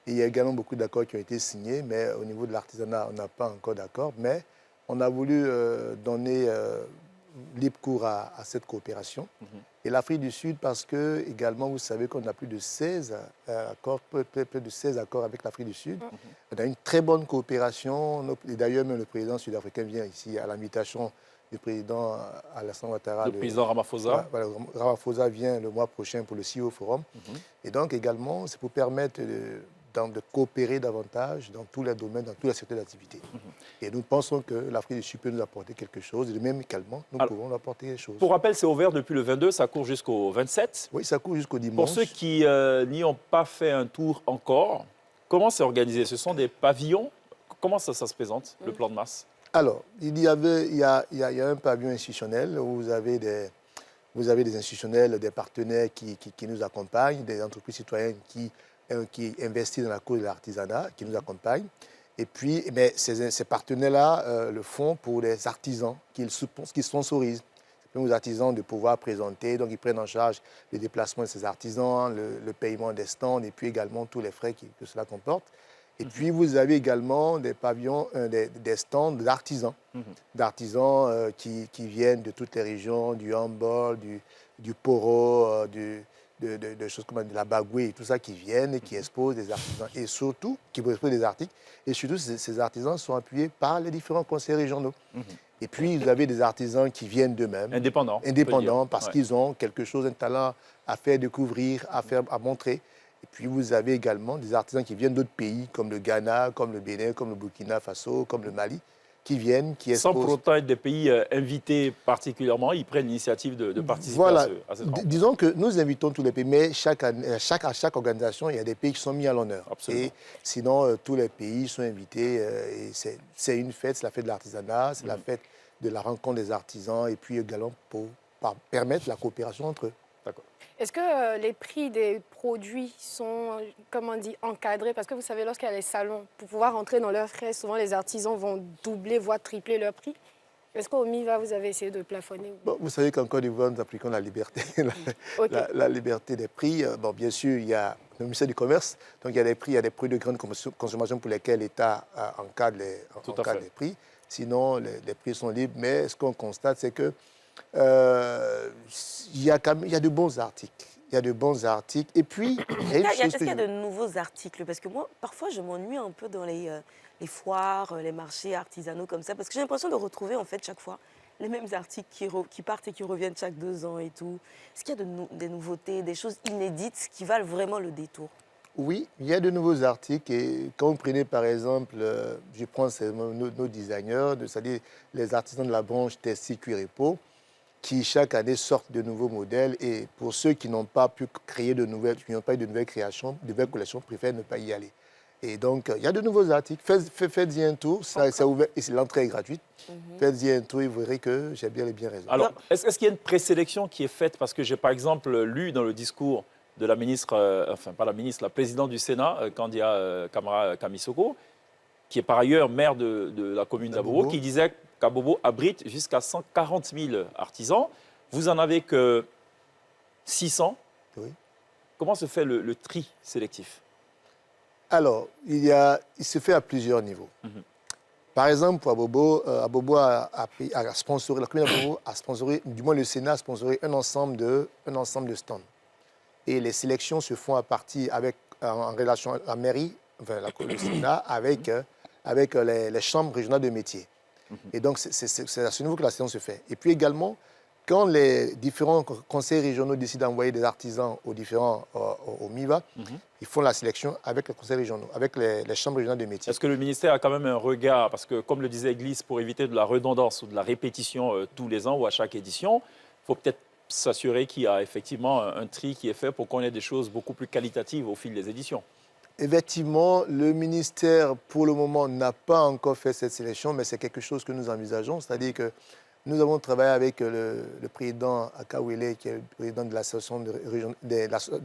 Et il y a également beaucoup d'accords qui ont été signés, mais au niveau de l'artisanat, on n'a pas encore d'accord. Mais on a voulu donner libre cours à cette coopération. Et l'Afrique du Sud, parce que, également, vous savez qu'on a plus de 16 accords, plus de 16 accords avec l'Afrique du Sud. On a une très bonne coopération. Et d'ailleurs, même le président sud-africain vient ici à l'invitation du président Alassane Ouattara. Le président Ramaphosa. Voilà, Ramaphosa vient le mois prochain pour le CEO Forum. Et donc, également, c'est pour permettre de coopérer davantage dans tous les domaines, dans tous les secteurs d'activité. Et nous pensons que l'Afrique du Sud peut nous apporter quelque chose, et même également, nous pouvons nous apporter quelque chose. Pour rappel, c'est ouvert depuis le 22, ça court jusqu'au 27. Oui, ça court jusqu'au dimanche. Pour ceux qui n'y ont pas fait un tour encore, comment c'est organisé? Ce sont des pavillons? Comment ça se présente, le plan de masse? Alors, il y a un pavillon institutionnel où vous avez des institutionnels, des partenaires qui nous accompagnent, des entreprises citoyennes qui investissent dans la cause de l'artisanat, qui nous accompagnent. Et puis, ces partenaires-là le font pour les artisans qu'ils sponsorisent. C'est pour les artisans de pouvoir présenter, donc ils prennent en charge les déplacements de ces artisans, le paiement des stands et puis également tous les frais que cela comporte. Et puis, vous avez également des pavillons, des stands d'artisans, qui viennent de toutes les régions, du handball, du poro, de choses comme de la bagoué et tout ça qui viennent et qui exposent des artisans. Et surtout, qui exposent des articles. Et surtout, ces artisans sont appuyés par les différents conseils régionaux. Et puis, vous avez des artisans qui viennent d'eux-mêmes. Indépendants, parce qu'ils ont quelque chose, un talent à faire découvrir, à montrer. Et puis, vous avez également des artisans qui viennent d'autres pays, comme le Ghana, comme le Bénin, comme le Burkina Faso, comme le Mali, qui viennent, qui exposent. Sans pour autant être des pays invités particulièrement, ils prennent l'initiative de participer voilà. à cette rencontre. Disons que nous invitons tous les pays, mais à chaque organisation, il y a des pays qui sont mis à l'honneur. Et sinon, tous les pays sont invités. Et c'est une fête, c'est la fête de l'artisanat, c'est la fête de la rencontre des artisans, et puis également pour permettre la coopération entre eux. D'accord. Est-ce que les prix des produits sont, comment on dit, encadrés? Parce que vous savez, lorsqu'il y a les salons, pour pouvoir entrer dans leurs frais, souvent les artisans vont doubler, voire tripler leur prix. Est-ce qu'au MIVA, vous avez essayé de plafonner? Bon, vous savez qu'en Côte d'Ivoire, nous appliquons la liberté, la liberté des prix. Bon, bien sûr, il y a le ministère du Commerce, donc il y a des prix, il y a des produits de grande consommation pour lesquels l'État encadre les prix. Sinon, les prix sont libres. Mais ce qu'on constate, c'est que il y a de bons articles. Il y a de bons articles. Et puis, est-ce qu'il y a de nouveaux articles? Parce que moi, parfois, je m'ennuie un peu dans les foires, les marchés artisanaux comme ça, parce que j'ai l'impression de retrouver, en fait, chaque fois, les mêmes articles qui partent et qui reviennent chaque 2 ans et tout. Est-ce qu'il y a des nouveautés, des choses inédites qui valent vraiment le détour? Oui, il y a de nouveaux articles. Et quand vous prenez, par exemple, je prends nos designers, c'est-à-dire les artisans de la branche textile, cuir et peau, qui chaque année sortent de nouveaux modèles. Et pour ceux qui n'ont pas pu créer de nouvelles, qui n'ont pas eu de nouvelles créations, de nouvelles collections, préfèrent ne pas y aller. Et donc, il y a de nouveaux articles. Faites-y un tour, c'est ouvert, et l'entrée est gratuite. Faites-y un tour et vous verrez que j'ai bien raison. Alors, est-ce qu'il y a une présélection qui est faite? Parce que j'ai, par exemple, lu dans le discours de la ministre, enfin pas la ministre, la présidente du Sénat, Kandia Camara Kamisoko, qui est par ailleurs maire de la commune d'Abobo, qui disait qu'Abobo abrite jusqu'à 140 000 artisans. Vous en avez que 600. Oui. Comment se fait le tri sélectif? Alors, il se fait à plusieurs niveaux. Par exemple, pour Abobo, la commune d'Abobo a sponsoré, du moins le Sénat a sponsoré un ensemble de stands. Et les sélections se font en relation à la mairie, enfin le Sénat, avec les chambres régionales de métiers. Et donc, c'est à ce niveau que la sélection se fait. Et puis également, quand les différents conseils régionaux décident d'envoyer des artisans au MIVA, ils font la sélection avec les conseils régionaux, avec les chambres régionales de métiers. Est-ce que le ministère a quand même un regard? Parce que, comme le disait Église, pour éviter de la redondance ou de la répétition tous les ans ou à chaque édition, il faut peut-être s'assurer qu'il y a effectivement un tri qui est fait pour qu'on ait des choses beaucoup plus qualitatives au fil des éditions. Effectivement, le ministère, pour le moment, n'a pas encore fait cette sélection, mais c'est quelque chose que nous envisageons. C'est-à-dire que nous avons travaillé avec le président Akawele, qui est le président de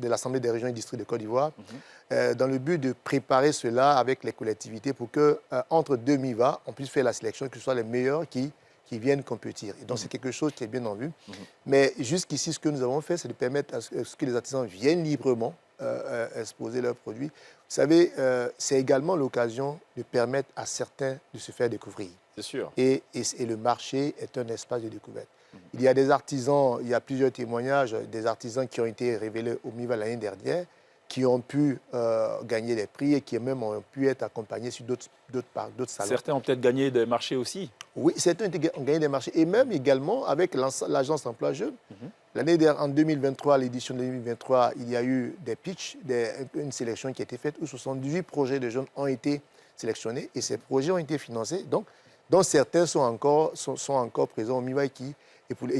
l'Assemblée des régions et districts de Côte d'Ivoire, dans le but de préparer cela avec les collectivités pour que, entre deux MIVA, on puisse faire la sélection, que ce soit les meilleurs qui viennent compétir. Et donc, c'est quelque chose qui est bien en vue. Mais jusqu'ici, ce que nous avons fait, c'est de permettre à ce que les artisans viennent librement exposer leurs produits. Vous savez, c'est également l'occasion de permettre à certains de se faire découvrir. C'est sûr. Et le marché est un espace de découverte. Il y a des artisans, il y a plusieurs témoignages, des artisans qui ont été révélés au MIVA l'année dernière, qui ont pu gagner des prix et qui même ont pu être accompagnés sur d'autres salons. Certains ont peut-être gagné des marchés aussi. Oui, certains ont gagné des marchés. Et même également avec l'agence Emploi Jeune. L'année dernière, en 2023, l'édition de 2023, il y a eu des pitchs, une sélection qui a été faite où 78 projets de jeunes ont été sélectionnés et ces projets ont été financés. Donc, dont certains sont encore présents au MIVA et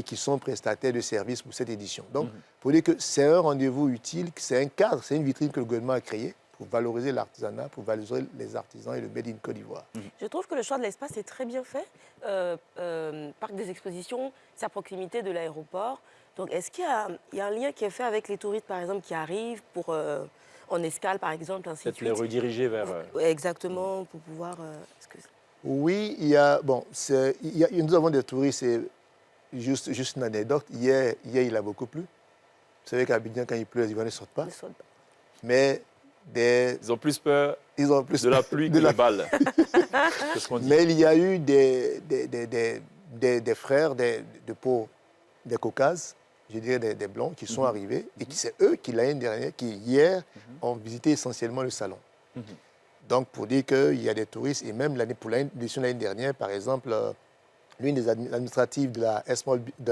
qui sont prestataires de services pour cette édition. Donc, pour dire que c'est un rendez-vous utile, c'est un cadre, c'est une vitrine que le gouvernement a créée pour valoriser l'artisanat, pour valoriser les artisans et le Made in Côte d'Ivoire. Je trouve que le choix de l'espace est très bien fait. Parc des expositions, c'est à proximité de l'aéroport. Donc, est-ce qu'il y a un lien qui est fait avec les touristes, par exemple, qui arrivent pour, en escale, par exemple, ainsi de suite? Peut-être les rediriger vers... Exactement, pour pouvoir... Oui, nous avons des touristes, c'est juste une anecdote. Hier, il a beaucoup plu. Vous savez qu'à Abidjan, quand il pleut, les Ivoiriens ne sortent pas. Mais ils ont plus peur de la pluie que des balles. Mais il y a eu des frères de peau des Caucases je dirais des Blancs qui sont arrivés et c'est eux qui, l'année dernière, qui hier, ont visité essentiellement le salon. Donc, pour dire qu'il y a des touristes, et même pour l'édition de l'année dernière, par exemple, l'une des administratives de la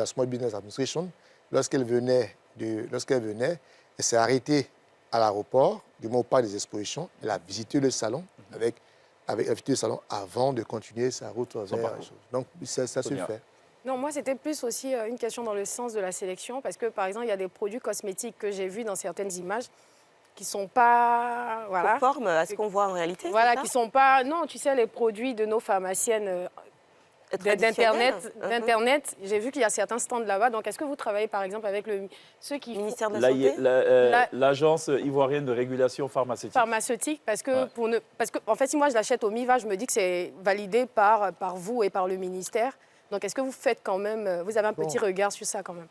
Small Business Administration, lorsqu'elle venait, elle s'est arrêtée à l'aéroport, du moins au parc des expositions, elle a visité le salon avec le salon avant de continuer sa route vers la chose. Donc, ça se fait. Non, moi, c'était plus aussi une question dans le sens de la sélection, parce que, par exemple, il y a des produits cosmétiques que j'ai vus dans certaines images qui ne sont pas... Voilà. Conformes à ce qu'on voit en réalité. Voilà, qui ne sont pas... Non, tu sais, les produits de nos pharmaciennes d'Internet, j'ai vu qu'il y a certains stands là-bas. Donc, est-ce que vous travaillez, par exemple, avec ceux qui... Ministère de la Santé l'Agence ivoirienne de régulation pharmaceutique. Pharmaceutique, parce que, en fait, si moi, je l'achète au MIVA, je me dis que c'est validé par vous et par le ministère. Donc, est-ce que vous faites quand même... Vous avez un petit regard sur ça, quand même?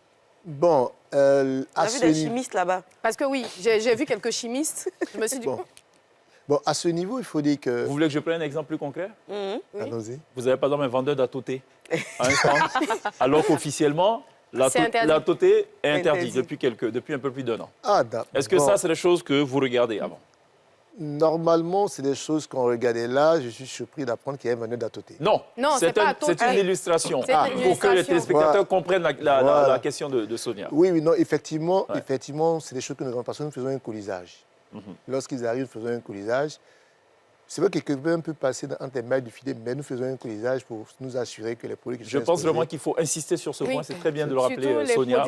Bon, on a vu des chimistes là-bas. Parce que oui, j'ai vu quelques chimistes. Je me suis dit... Bon, à ce niveau, il faut dire que... Vous voulez que je prenne un exemple plus concret? Oui. Allons-y. Vous avez par exemple un vendeur d'atoté à un stand, alors qu'officiellement, interdit. l'atoté est interdit depuis un peu plus d'un an. Est-ce que ça, c'est des choses que vous regardez avant? Normalement, c'est des choses qu'on regardait là. Je suis surpris d'apprendre qu'il y a un vendeur d'atoté. Non, c'est une illustration. Pour que les téléspectateurs comprennent la question de Sonia. Oui, non, effectivement, c'est des choses que nous avons. Parce que nous faisons un colisage. Lorsqu'ils arrivent, nous faisons un colisage. C'est vrai que quelqu'un peut passer entre les mailles du filet, mais nous faisons un colisage pour nous assurer que les produits qui sont Je pense vraiment qu'il faut insister sur ce point. C'est très bien de le rappeler, Sonia.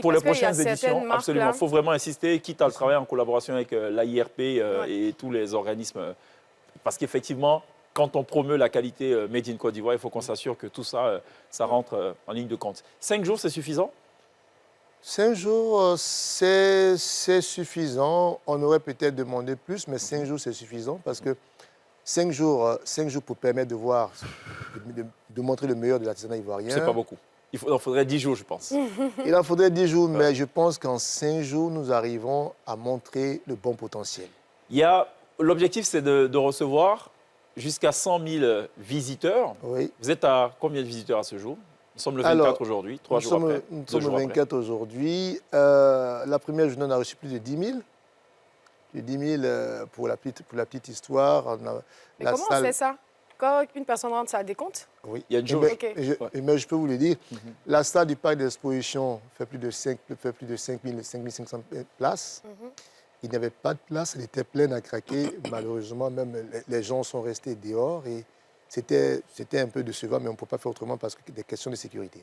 Pour les prochaines éditions, absolument. Il faut vraiment insister, quitte à le travailler en collaboration avec l'AIRP et tous les organismes. Parce qu'effectivement, quand on promeut la qualité Made in Côte d'Ivoire, il faut qu'on s'assure que tout ça, ça rentre en ligne de compte. 5 jours, c'est suffisant? 5 jours, c'est suffisant. On aurait peut-être demandé plus, mais 5 jours, c'est suffisant parce que 5 jours pour permettre de voir, de montrer le meilleur de l'artisanat ivoirien. C'est pas beaucoup. Il en faudrait 10 jours, je pense. Il en faudrait 10 jours, mais je pense qu'en 5 jours, nous arrivons à montrer le bon potentiel. L'objectif, c'est de recevoir jusqu'à 100 000 visiteurs. Oui. Vous êtes à combien de visiteurs à ce jour? Nous sommes le 24 aujourd'hui, 3 jours après. Nous sommes le 24 aujourd'hui. La première journée, on a reçu plus de 10 000. De 10 000 pour la petite histoire. Mais comment on fait ça? Quand une personne rentre, ça a des comptes? Oui, il y a une jauge. Mais je peux vous le dire. La salle du parc d'exposition fait plus de 5 500 places. Il n'y avait pas de place, elle était pleine à craquer. Malheureusement, même les gens sont restés dehors et c'était un peu décevant, mais on ne peut pas faire autrement parce que des questions de sécurité.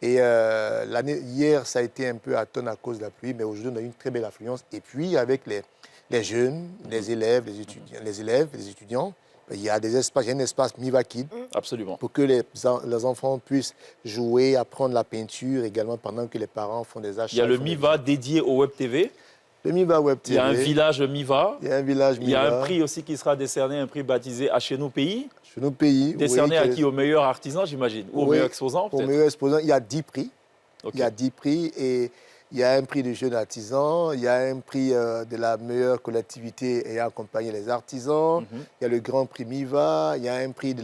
Et hier, ça a été un peu à tonne à cause de la pluie, mais aujourd'hui, on a eu une très belle affluence. Et puis, avec les jeunes, les élèves, les étudiants, il y a des espaces, il y a un espace Miva Kid. Absolument. Pour que les enfants puissent jouer, apprendre la peinture également pendant que les parents font des achats. Il y a le Miva dédié au Web TV. Le Miva Web TV. Il y a un village Miva. Il y a un village Miva. Il y a un prix aussi qui sera décerné, un prix baptisé à Chez nous pays. Chez nous pays. Décerné à qui? Au meilleur artisan, j'imagine. Ou au meilleur exposant, peut-être? Au meilleur exposant, il y a 10 prix. Il y a 10 prix et il y a un prix de jeune artisan, il y a un prix de la meilleure collectivité ayant accompagné les artisans, il y a le grand prix Miva, il y a un prix de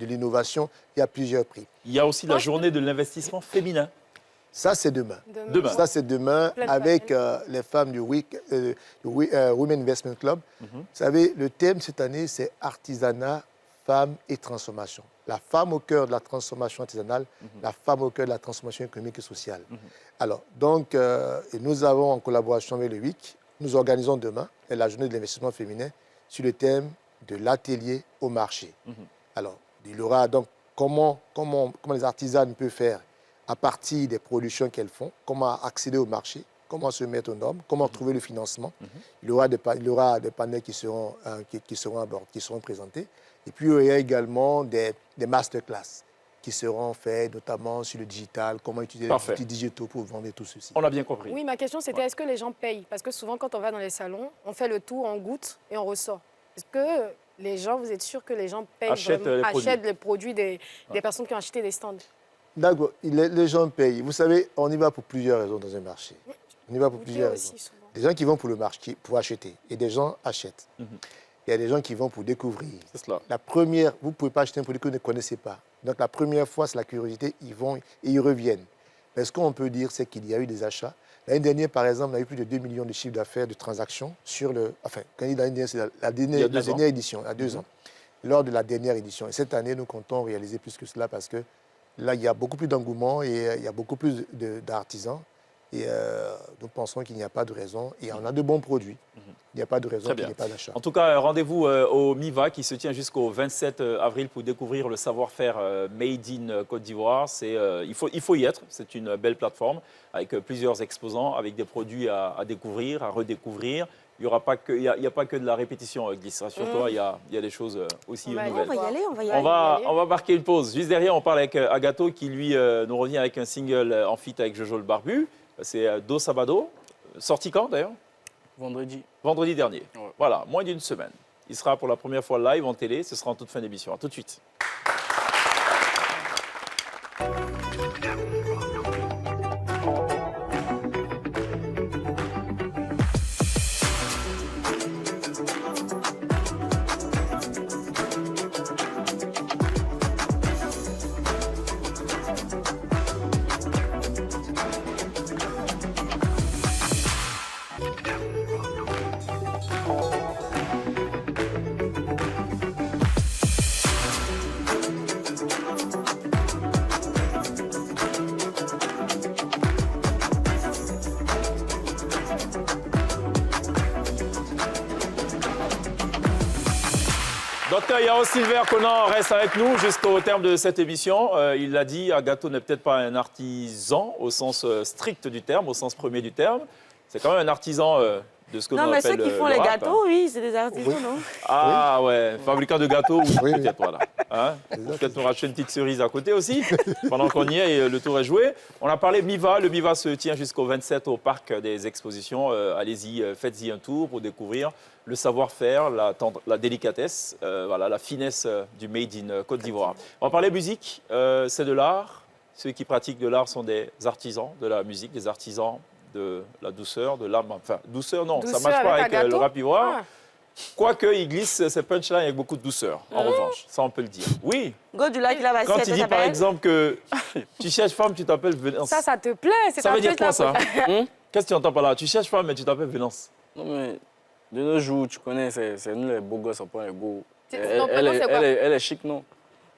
l'innovation, il y a plusieurs prix. Il y a aussi la journée de l'investissement féminin. Ça, c'est demain. Ça, c'est demain avec les femmes du Women Investment Club. Vous savez, le thème cette année, c'est artisanat, femmes et transformation. La femme au cœur de la transformation artisanale, la femme au cœur de la transformation économique et sociale. Alors, donc, nous avons, en collaboration avec le WIC, nous organisons demain la journée de l'investissement féminin sur le thème de l'atelier au marché. Alors, il y aura donc comment les artisanes peuvent faire à partir des productions qu'elles font, comment accéder au marché, comment se mettre aux normes, comment trouver le financement. Il y aura des panels qui seront présentés. Et puis, il y a également des masterclass qui seront faits, notamment sur le digital, comment utiliser les outils digitaux pour vendre tout ceci. On a bien compris. Oui, ma question, c'était est-ce que les gens payent? Parce que souvent, quand on va dans les salons, on fait le tour, on goûte et on ressort. Est-ce que les gens, vous êtes sûr que les gens payent achètent les produits des personnes qui ont acheté des stands? D'accord, les gens payent. Vous savez, on y va pour plusieurs raisons dans un marché. On y va pour plusieurs raisons. Des gens qui vont pour le marché, pour acheter, et des gens achètent. Il y a des gens qui vont pour découvrir. C'est cela. La première, vous ne pouvez pas acheter un produit que vous ne connaissez pas. Donc la première fois, c'est la curiosité, ils vont et ils reviennent. Mais ce qu'on peut dire, c'est qu'il y a eu des achats. L'année dernière, par exemple, on a eu plus de 2 millions de chiffres d'affaires de transactions sur le... Enfin, quand il dit l'année dernière, c'est la dernière édition, il y a 2 ans, lors de la dernière édition. Et cette année, nous comptons réaliser plus que cela parce que là, il y a beaucoup plus d'engouement et il y a beaucoup plus d'artisans. Et nous pensons qu'il n'y a pas de raison. Et on a de bons produits. Il n'y a pas de raison qu'il n'y ait pas d'achat. En tout cas, rendez-vous au MIVA qui se tient jusqu'au 27 avril pour découvrir le savoir-faire Made in Côte d'Ivoire. Il faut y être. C'est une belle plateforme avec plusieurs exposants, avec des produits à découvrir, à redécouvrir. Il n'y a pas que de la répétition, Guy. Rassure-toi, il y a des choses aussi nouvelles. On va y aller, on va y aller. On va marquer une pause. Juste derrière, on parle avec Agato qui, lui, nous revient avec un single en feat avec Jojo le Barbu. C'est Do Sabado. Sorti quand, d'ailleurs? Vendredi. Vendredi dernier. Ouais. Voilà, moins d'une semaine. Il sera pour la première fois live en télé. Ce sera en toute fin d'émission. À tout de suite. Docteur Yao Silver Conan reste avec nous jusqu'au terme de cette émission. Il l'a dit, Agato n'est peut-être pas un artisan au sens strict du terme, au sens premier du terme. C'est quand même un artisan de ce que l'on appelle Non, mais ceux qui font les gâteaux, oui, c'est des artisans, non? Ah ouais, fabricant de gâteaux, oui, peut-être, voilà. Hein, peut-être nous racheter une petite cerise à côté aussi, pendant qu'on y est et le tour est joué. On a parlé MIVA. Le MIVA se tient jusqu'au 27 au Parc des Expositions. Allez-y, faites-y un tour pour découvrir le savoir-faire, la délicatesse, voilà, la finesse du Made in Côte d'Ivoire. On va parler musique, c'est de l'art. Ceux qui pratiquent de l'art sont des artisans de la musique, des artisans de la douceur, de l'âme. Enfin, douceur, non, ça ne marche pas avec le rap ivoire. Quoique, il glisse ses punchlines avec beaucoup de douceur, en revanche. Ça, on peut le dire. Oui. Go du lac, là, quand tu dis, par exemple, que tu cherches femme, tu t'appelles Venance. Ça te plaît? Ça veut dire quoi, ça? Qu'est-ce que tu entends par là? Tu cherches femme, mais tu t'appelles Venance. Non, mais de nos jours, tu connais, c'est nous les beaux gosses, on prend les beaux. Elle est chic, non?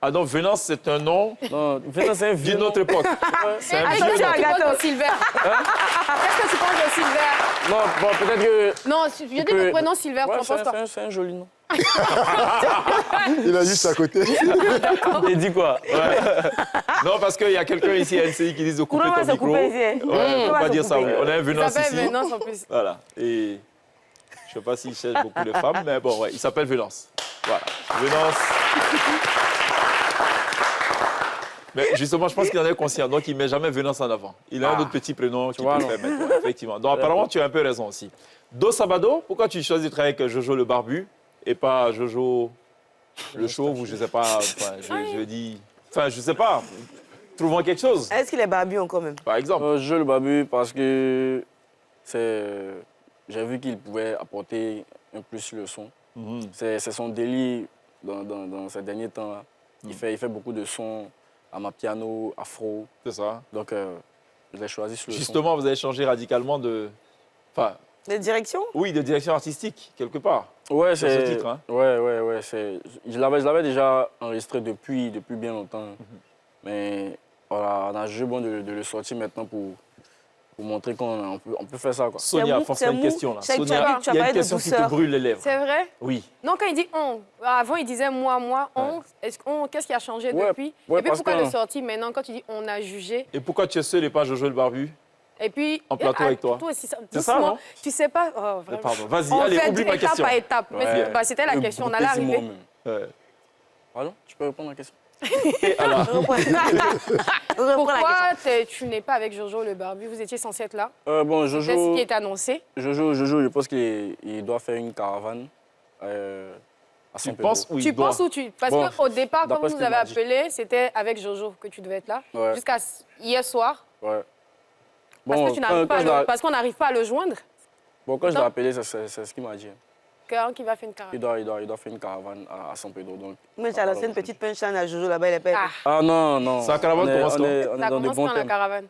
Ah donc, Venance, c'est un nom d'une autre époque. C'est un vieux nom. Qu'est-ce que tu penses de Silver? Non, bon, peut-être que... Non, je dis le prénom Silver, tu en penses quoi? C'est un joli nom. Il a juste à côté. Il dit quoi? Non, parce qu'il y a quelqu'un ici à NCI qui dit de couper ton micro. Ouais, on ne peut pas dire ça, oui. On a un Venance ici. Il s'appelle Venance en plus. Voilà. Et je ne sais pas s'il cherche beaucoup de femmes, mais bon, ouais, il s'appelle Venance. Voilà. Venance. Mais justement, je pense qu'il en est conscient, donc il ne met jamais Venance en avant. Il a un autre petit prénom qui peut faire mettre, ouais, effectivement. Donc apparemment, tu as un peu raison aussi. Do Sabado, pourquoi tu choisis de travailler avec Jojo le Barbu et pas Jojo le Chauve ou je ne sais pas, enfin, je dis... Enfin, je ne sais pas, trouvons quelque chose. Est-ce qu'il est barbu encore même? Par exemple. Jojo le Barbu parce que j'ai vu qu'il pouvait apporter un plus sur le son. C'est son délire dans ces derniers temps-là. Il fait beaucoup de sons. À ma piano, afro. C'est ça. Donc, je l'ai choisi sur le Justement, son. vous avez changé radicalement de... Enfin, de direction? Oui, de direction artistique, quelque part. Ouais, c'est... ce titre, hein. Ouais. Je l'avais déjà enregistré depuis bien longtemps. Mais voilà, on a jugé bon de le sortir maintenant pour montrer qu'on peut faire ça. Quoi. Sonia, forcément une question là. Sonia, il y a une question qui te brûle les lèvres. C'est vrai? Oui. Non, quand il dit on, avant il disait moi, on, qu'est-ce qui a changé depuis? Et puis pourquoi le sortir maintenant quand tu dis on a jugé? Et pourquoi tu es seul et pas Jojo le Barbu? Et puis, en plateau avec toi. C'est ça, non? Tu sais pas. Oh, vraiment. Pardon, vas-y, allez, oublie ma question. Étape par étape. Ouais. Bah, c'était la question, on allait arriver. Pardon? Tu peux répondre à la question? Pourquoi tu n'es pas avec Jojo le Barbu? Vous étiez censé être là. Bon, Jojo. C'est ce qui est annoncé. Jojo, je pense qu'il doit faire une caravane à Saint-Pedro. Tu penses ou tu... Parce qu'au départ, quand vous nous avez appelé, c'était avec Jojo que tu devais être là. Jusqu'à hier soir. Ouais. Parce qu'on n'arrive pas à le joindre. Bon, quand je l'ai appelé, c'est ce qu'il m'a dit. Qui va faire une caravane. Il doit faire une caravane à San Pedro. Donc, mais tu as lancé une petite punchline à Jojo là-bas, il est pas. Ah non. Sa caravane commence quand? Ça commence quand la caravane?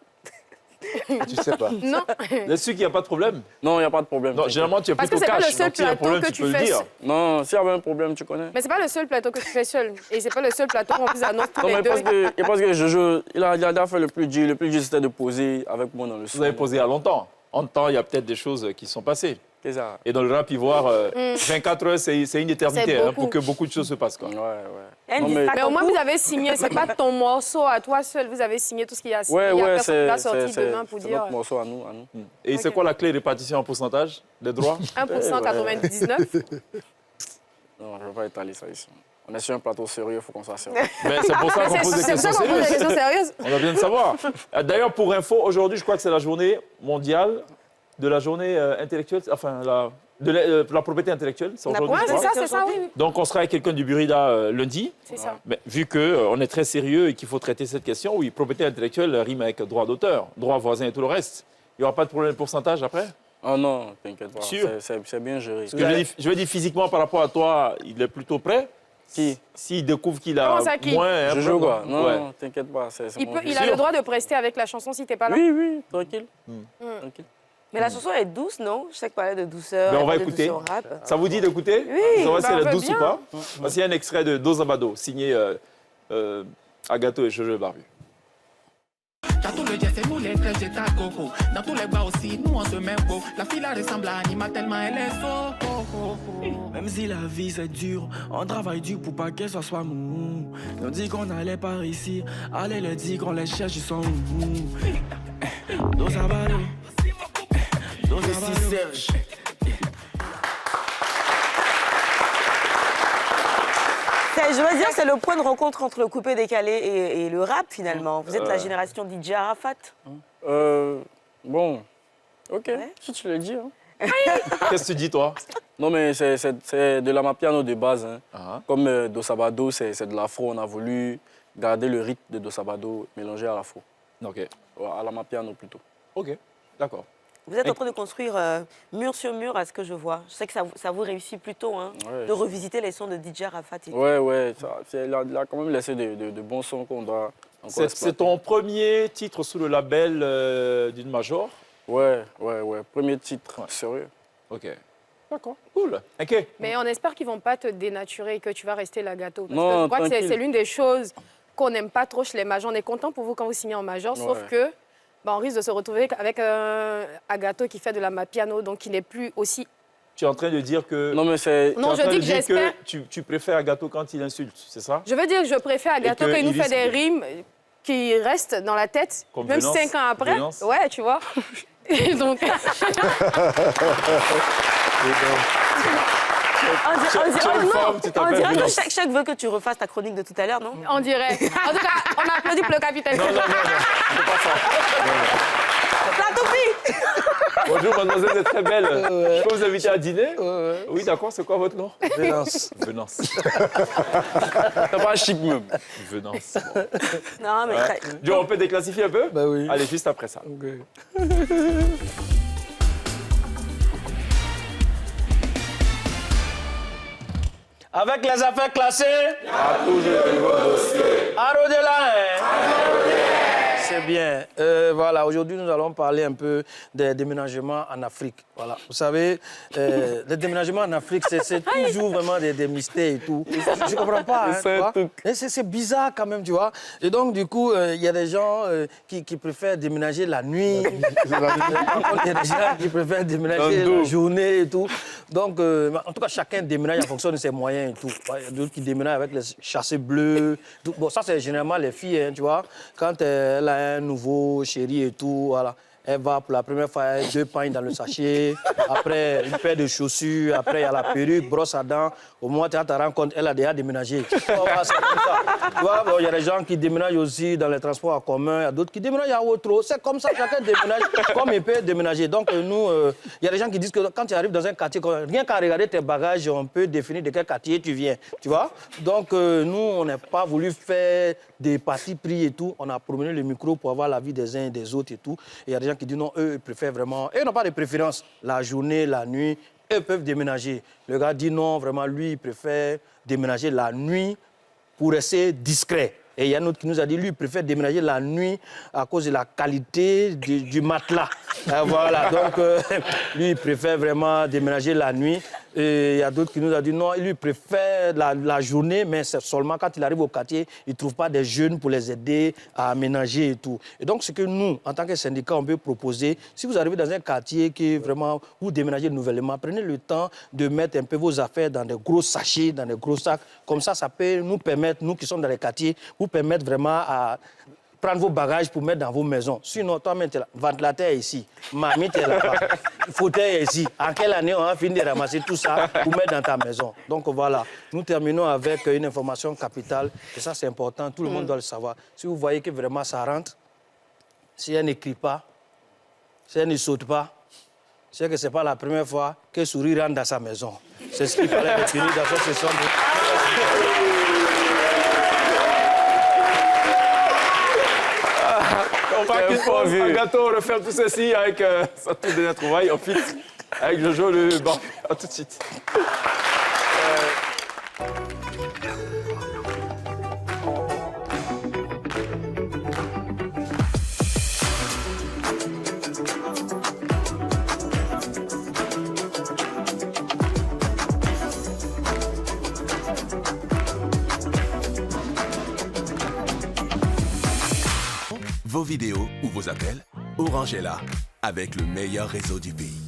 Tu sais pas. Non. Là-dessus, qu'il n'y a pas de problème? Non, il n'y a pas de problème. Non, généralement, tu es Parce que plutôt c'est pas cash. le seul Donc, s'il y a un plateau problème, que tu tu peux le fais. dire. Non, s'il y avait un problème, tu connais. Mais c'est pas le seul plateau que tu fais seul. Et c'est pas le seul plateau qu'on vous annonce tous Non, les mais deux. parce que Jojo, il a déjà fait le plus dur. Le plus dur, c'était de poser avec moi dans le son. Vous avez posé il y a longtemps. En temps, il y a peut-être des choses qui sont passées. C'est ça. Et dans le rap ivoire, 24 heures, c'est une éternité C'est hein, beaucoup. pour que beaucoup de choses se passent. Quoi. Ouais, ouais. Non, Mais au moins, vous avez signé. C'est pas ton morceau à toi seul. Vous avez signé tout ce qu'il y a signé. Ouais, Il y a ouais, personne qui va sortir demain pour c'est dire notre morceau à nous. Et c'est quoi la clé de répartition en pourcentage des droits? 1%, 99. Non, je ne veux pas étaler ça ici. On est sur un plateau sérieux, il faut qu'on soit sérieux. Mais c'est pour ça qu'on pose des C'est questions ça qu'on pose des questions sérieuses. sérieuses. On a bien de savoir. D'ailleurs, pour info, aujourd'hui, je crois que c'est la journée mondiale de la journée intellectuelle, enfin, de la propriété intellectuelle. C'est aujourd'hui, je crois. C'est ça, oui. Donc, on sera avec quelqu'un du Burida lundi. C'est ça. Mais vu qu'on est très sérieux et qu'il faut traiter cette question, oui, propriété intellectuelle rime avec droit d'auteur, droit voisin et tout le reste. Il n'y aura pas de problème de pourcentage après? Oh non, t'inquiète pas. Sûr? C'est bien géré. Parce que je veux dire physiquement par rapport à toi, il est plutôt prêt. Qui? S'il découvre qu'il a Comment ça, qui? moins... Je joue quoi? Non, t'inquiète pas. Il a le droit de prester avec la chanson si t'es pas là. Oui, tranquille. Tranquille. Mais la chanson est douce, non? Je sais que parlait de douceur. Ben, on va elle écouter. parlait de douceur rap. Ça vous dit d'écouter? Oui. On va voir si Ben, elle on est veut douce ou bien. pas. Voici un extrait de Dozabado, signé Agato et Jojo Barbu. Dans tout le jet, c'est nous les 13 états coco. Dans tous les bras aussi, nous on se met beau. La fille là ressemble à Anima tellement elle est so. Même si la vie c'est dur, on travaille dur pour pas qu'elle soit mou. On dit qu'on allait par ici, allez le dire qu'on les cherche, ils sont où? Dozabado, Serge. Je veux dire, c'est le point de rencontre entre le coupé décalé et le rap, finalement. Vous êtes la génération DJ Arafat. Bon, ok, si tu le dis. Hein. Qu'est-ce que tu dis, toi? Non, mais c'est de la mapiano de base. Hein. Comme Dosabado, c'est de l'afro. On a voulu garder le rythme de Dosabado mélangé à l'afro. Ok. À la mapiano plutôt. Ok, d'accord. Vous êtes en train de construire mur sur mur, à ce que je vois. Je sais que ça vous réussit plutôt, hein, de revisiter les sons de DJ Arafat. Ouais, il a quand même laissé de bons sons qu'on doit encore exploiter. C'est ton premier titre sous le label d'une major? Ouais. Premier titre, sérieux. Ok. D'accord, cool. Ok. Mais on espère qu'ils vont pas te dénaturer et que tu vas rester la gâteau. Parce Non, que je crois que tranquille. c'est l'une des choses qu'on n'aime pas trop chez les majors. On est content pour vous quand vous signez en major, sauf Ouais. que on risque de se retrouver avec un Agato qui fait de la mapiano, donc qui n'est plus aussi... Tu es en train de dire que... Non, mais c'est... Non, je dis que j'espère... Tu préfères Agato quand il insulte, c'est ça? Je veux dire que je préfère Agato que quand il nous il fait des risque- rimes qui restent dans la tête, Comme même Venance, 5 ans après. Venance. Ouais, tu vois. Et donc... On dirait que chaque veut que tu refasses ta chronique de tout à l'heure, non? On dirait. En tout cas, on applaudit pour le capitaine. Non, c'est pas ça. La toupie. Bonjour, mademoiselle, vous êtes très belle. Je peux vous inviter à dîner? Oui, d'accord, c'est quoi votre nom? Venance. Venance. T'as pas chic même. Venance. Non, mais... Joe, on peut déclassifier un peu? Ben oui. Allez, juste après ça. Avec les affaires classées, c'est bien. Voilà, aujourd'hui, nous allons parler un peu des déménagements en Afrique. Voilà. Vous savez, les déménagements en Afrique, c'est toujours vraiment des mystères et tout. Je ne comprends pas. Hein, tu vois. Et c'est bizarre quand même, tu vois. Et donc, du coup, il y a des gens qui préfèrent déménager la nuit. Il y a des gens qui préfèrent déménager la journée et tout. Donc, en tout cas, chacun déménage en fonction de ses moyens et tout. Il y a d'autres qui déménagent avec les chassés bleus. Tout. Bon, ça, c'est généralement les filles, hein, tu vois. Quand elle a un nouveau chéri et tout, voilà. Elle va pour la première fois, elle a 2 pagnes dans le sachet, après une paire de chaussures, après il y a la perruque, brosse à dents. Au moment où tu te rends compte, elle a déjà déménagé. Voilà, c'est comme ça. Tu vois, bon, il y a des gens qui déménagent aussi dans les transports en commun, il y a d'autres qui déménagent à Outro. C'est comme ça, chacun déménage comme il peut déménager. Donc nous, il y a des gens qui disent que quand tu arrives dans un quartier, rien qu'à regarder tes bagages, on peut définir de quel quartier tu viens. Tu vois? Donc nous, on n'a pas voulu faire des partis pris et tout. On a promené le micro pour avoir l'avis des uns et des autres et tout. Et il y a des gens qui disent non, eux, ils préfèrent vraiment... Eux n'ont pas de préférence. La journée, la nuit, eux peuvent déménager. Le gars dit non, vraiment, lui, il préfère déménager la nuit pour rester discret. Et il y a un autre qui nous a dit, lui, il préfère déménager la nuit à cause de la qualité du matelas. Voilà, donc lui, il préfère vraiment déménager la nuit. Et il y a d'autres qui nous ont dit, non, lui, il préfère la journée, mais c'est seulement quand il arrive au quartier, il ne trouve pas des jeunes pour les aider à aménager et tout. Et donc, ce que nous, en tant que syndicat, on peut proposer, si vous arrivez dans un quartier qui est vraiment, vous déménagez nouvellement, prenez le temps de mettre un peu vos affaires dans des gros sachets, dans des gros sacs. Comme ça peut nous permettre, nous qui sommes dans les quartiers, vous permettre vraiment à prendre vos bagages pour mettre dans vos maisons. Sinon, toi-même, tu es là. Ventilateur est ici. Mamie, tu es là-bas. Fauteuil est ici. En quelle année on a fini de ramasser tout ça pour mettre dans ta maison? Donc voilà, nous terminons avec une information capitale. Et ça, c'est important. Tout le monde doit le savoir. Si vous voyez que vraiment ça rentre, si elle n'écrit pas, si elle ne saute pas, c'est que ce n'est pas la première fois que Souris rentre dans sa maison. C'est ce qu'il fallait définir dans cette session. On va quitter Agathon, on referme tout ceci avec sa toute dernière trouvaille. On fixe avec Jojo le banc. A tout de suite. Vos vidéos ou vos appels, Orange est là, avec le meilleur réseau du pays.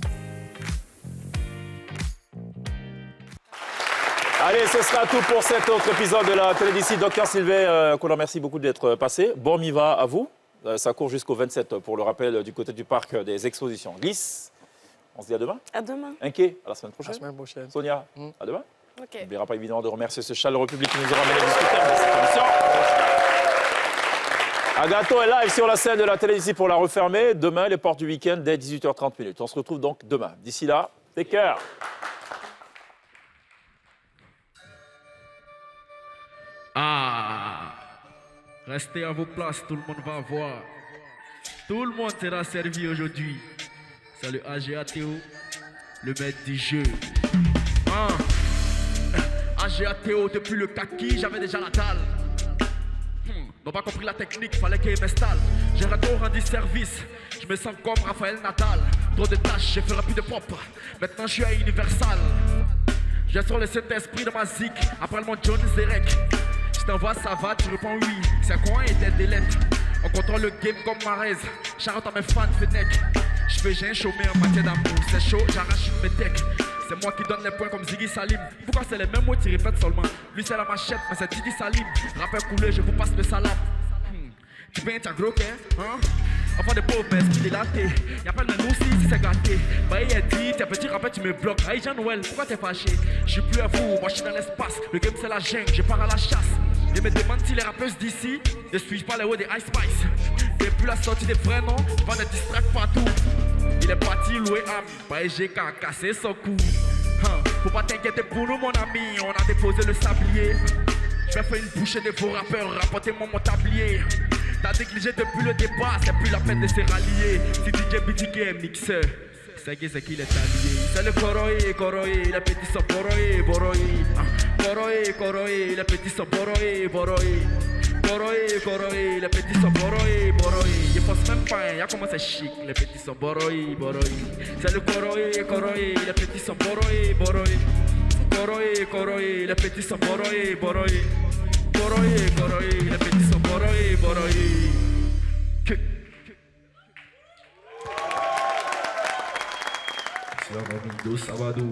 Allez, ce sera tout pour cet autre épisode de la télé d'ici. Docteur Sylvain, qu'on remercie beaucoup d'être passé. Bon Miva à vous. Ça court jusqu'au 27 pour le rappel du côté du parc des expositions. Glisse, on se dit à demain. À demain. Inquiet, à la semaine prochaine. À la semaine prochaine. Sonia, à demain. Ok. On n'oubliera pas évidemment de remercier ce chaleureux public qui nous aura amené jusqu'au terme de cette émission. Agathon est live sur la scène de la télé d'ici pour la refermer. Demain, les portes du week-end dès 18h30. On se retrouve donc demain. D'ici là, take care. Ah, restez à vos places, tout le monde va voir. Tout le monde sera servi aujourd'hui. C'est le AGATO, le maître du jeu. AGATO, depuis le kaki, j'avais déjà la dalle. N'ont pas compris la technique, fallait qu'il m'installe. J'ai rendu service, je me sens comme Raphaël Nadal. Trop de tâches, j'ai fait plus de pop. Maintenant je suis à Universal. J'ai sur le Saint-Esprit de ma zik, après mon John Zerek. Je t'envoie ça va, tu réponds oui. C'est quoi et des lettres. On contrôle le game comme Marez. Charlotte à mes fans, Fennec. Je fais j'ai un chômé en matière d'amour. C'est chaud, j'arrache une métèque. C'est moi qui donne les points comme Ziggy Salim. Pourquoi c'est les mêmes mots, tu répètes seulement. Lui c'est la machette, mais c'est Didi Salim. Rappel coulé, je vous passe le salam. Tu payes un gros hein? Enfant de pauvres, mais qui délaté. Y'a pas de nous si c'est gâté. Bah il a dit, t'es petit rappel, tu me bloques. Aïe Jean-Noël, pourquoi t'es fâché? Je suis plus à vous, moi je suis dans l'espace. Le game c'est la jungle, je pars à la chasse. Je me demande si les rappeuses d'ici ne suivent pas les hauts des Ice Spice. Depuis la sortie des vrais noms, pas de distract partout. Il est parti louer âme, pas EGK a cassé son cou. Faut pas t'inquiéter pour nous mon ami, on a déposé le sablier. Je vais faire une bouchée de vos rappeurs, rapportez-moi mon tablier. T'as négligé depuis le départ, c'est plus la peine de se rallier. Si DJ BTK est mixeur, c'est qu'il est allié. C'est le Koroé, les petits sont Boroé. Koroé, les petits sont Boroé. Koroé, les petits sont Boroé. Je pense même pas, y'a comment c'est chic, les petits sont Boroé. C'est le Koroé, les petits sont Boroé. Koroé, les petits sont Boroé. Koroé, les petits sont Boroé. Domingo sábado.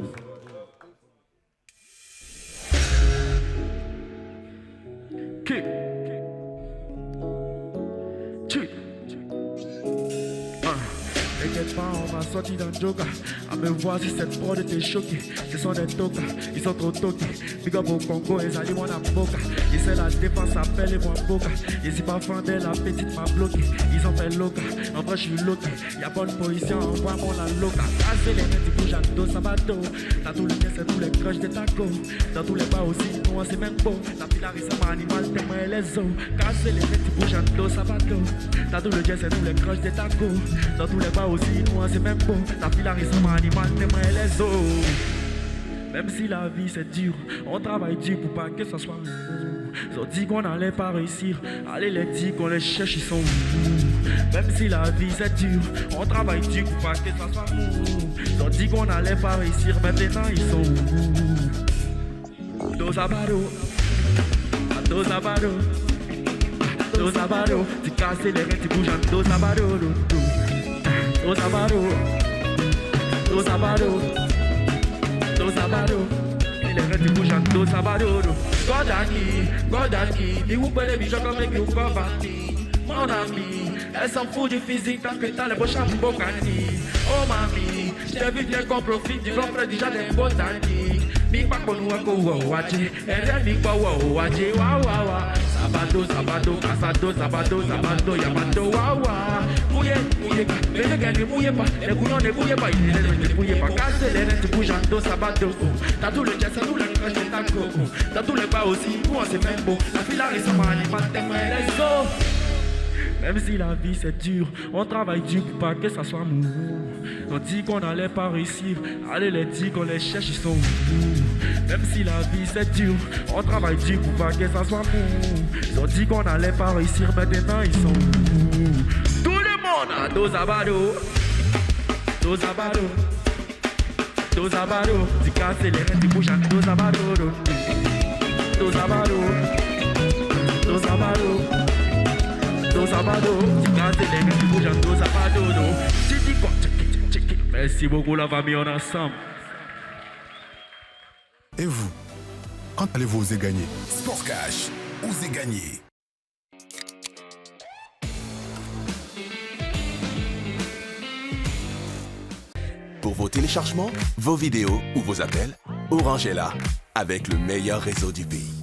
T'inquiète pas, on m'a sorti d'un joker. À me voir si cette prod était choquée. Ce sont des tokas, ils sont trop toqués. Big up au Congo, ils allaient mon boca. Ils c'est la défense, appelle et moi boca. Ils y pas fendé, la petite m'a bloqué. Ils ont fait loca, en vrai je suis loqué. Y'a bonne position, envoie mon la loca. Casser les mecs, ils bougent à dos, ça va dos. Dans tous les cas, c'est tous les crushs des tacos. Dans tous les bas aussi, nous c'est même beau. La pilariste, c'est mon animal, tellement elle est zo. Casser les mecs, ils bougent à dos, ça va dos. Dans tous les cas, c'est tous les crushs des tacos. Dans tous les bas aussi, nous c'est même beau. La pilariste, c'est mon animal, tellement elle est zo. Même si la vie c'est dur, on travaille dur pour pas que ça soit Ils ont dit qu'on n'allait pas réussir. Allez les dire qu'on les cherche, ils sont où? Même si la vie c'est dur, on travaille dur pour pas que ça soit mou. Ils ont dit qu'on n'allait pas réussir, maintenant ils sont où? Dos abado, dos abado, dos abado. Tu casses les reins, tu bouges en dos abado, dos abado, dos abado, dos abado. Les reins, tu bouges en dos abado. Godaki, dis vous prenez bijoux comme les gros parti. Mon ami, elle s'en fout du physique tant que t'as les beaux chambres bocani. Oh mamie, j'ai vu bien qu'on profite du grand frère déjà des botaniques. Mi pa konu ako wawaje, ere mi pa wawaje, wawawa. Sabado, sabado, yamando, wawa. Mouye pas, bébé gagne, mouye pas. Les couillons ne mouillent pas, ils ne mouillent pas. Casse les reins, tu bouges en dos, sabado. Dans tout le jazz, dans tout le crash, dans le coco. Dans tous les bas aussi, nous on s'est fait beau. La fille là, ressemble à alimentaire, mais elle est so. Même si la vie c'est dur, on travaille dur pour pas que ça soit mou. On dit qu'on n'allait pas réussir, allez les dire qu'on les cherche, ils sont où? Même si la vie c'est dur, on travaille dur pour pas que ça soit mou. Ils ont dit qu'on n'allait pas réussir, maintenant ils sont où? Tout le monde a dos abado, dos abado, dos abado. Tu casses les reins, tu bouges en dos abado, dos abado, dos abado. Dos abado, tu casses les reins, tu bouges en dos abado. Tu dis quoi? Merci beaucoup la famille, on est ensemble. Et vous, quand allez-vous oser gagner? Sport Cash, osez gagner. Pour vos téléchargements, vos vidéos ou vos appels, Orange est là, avec le meilleur réseau du pays.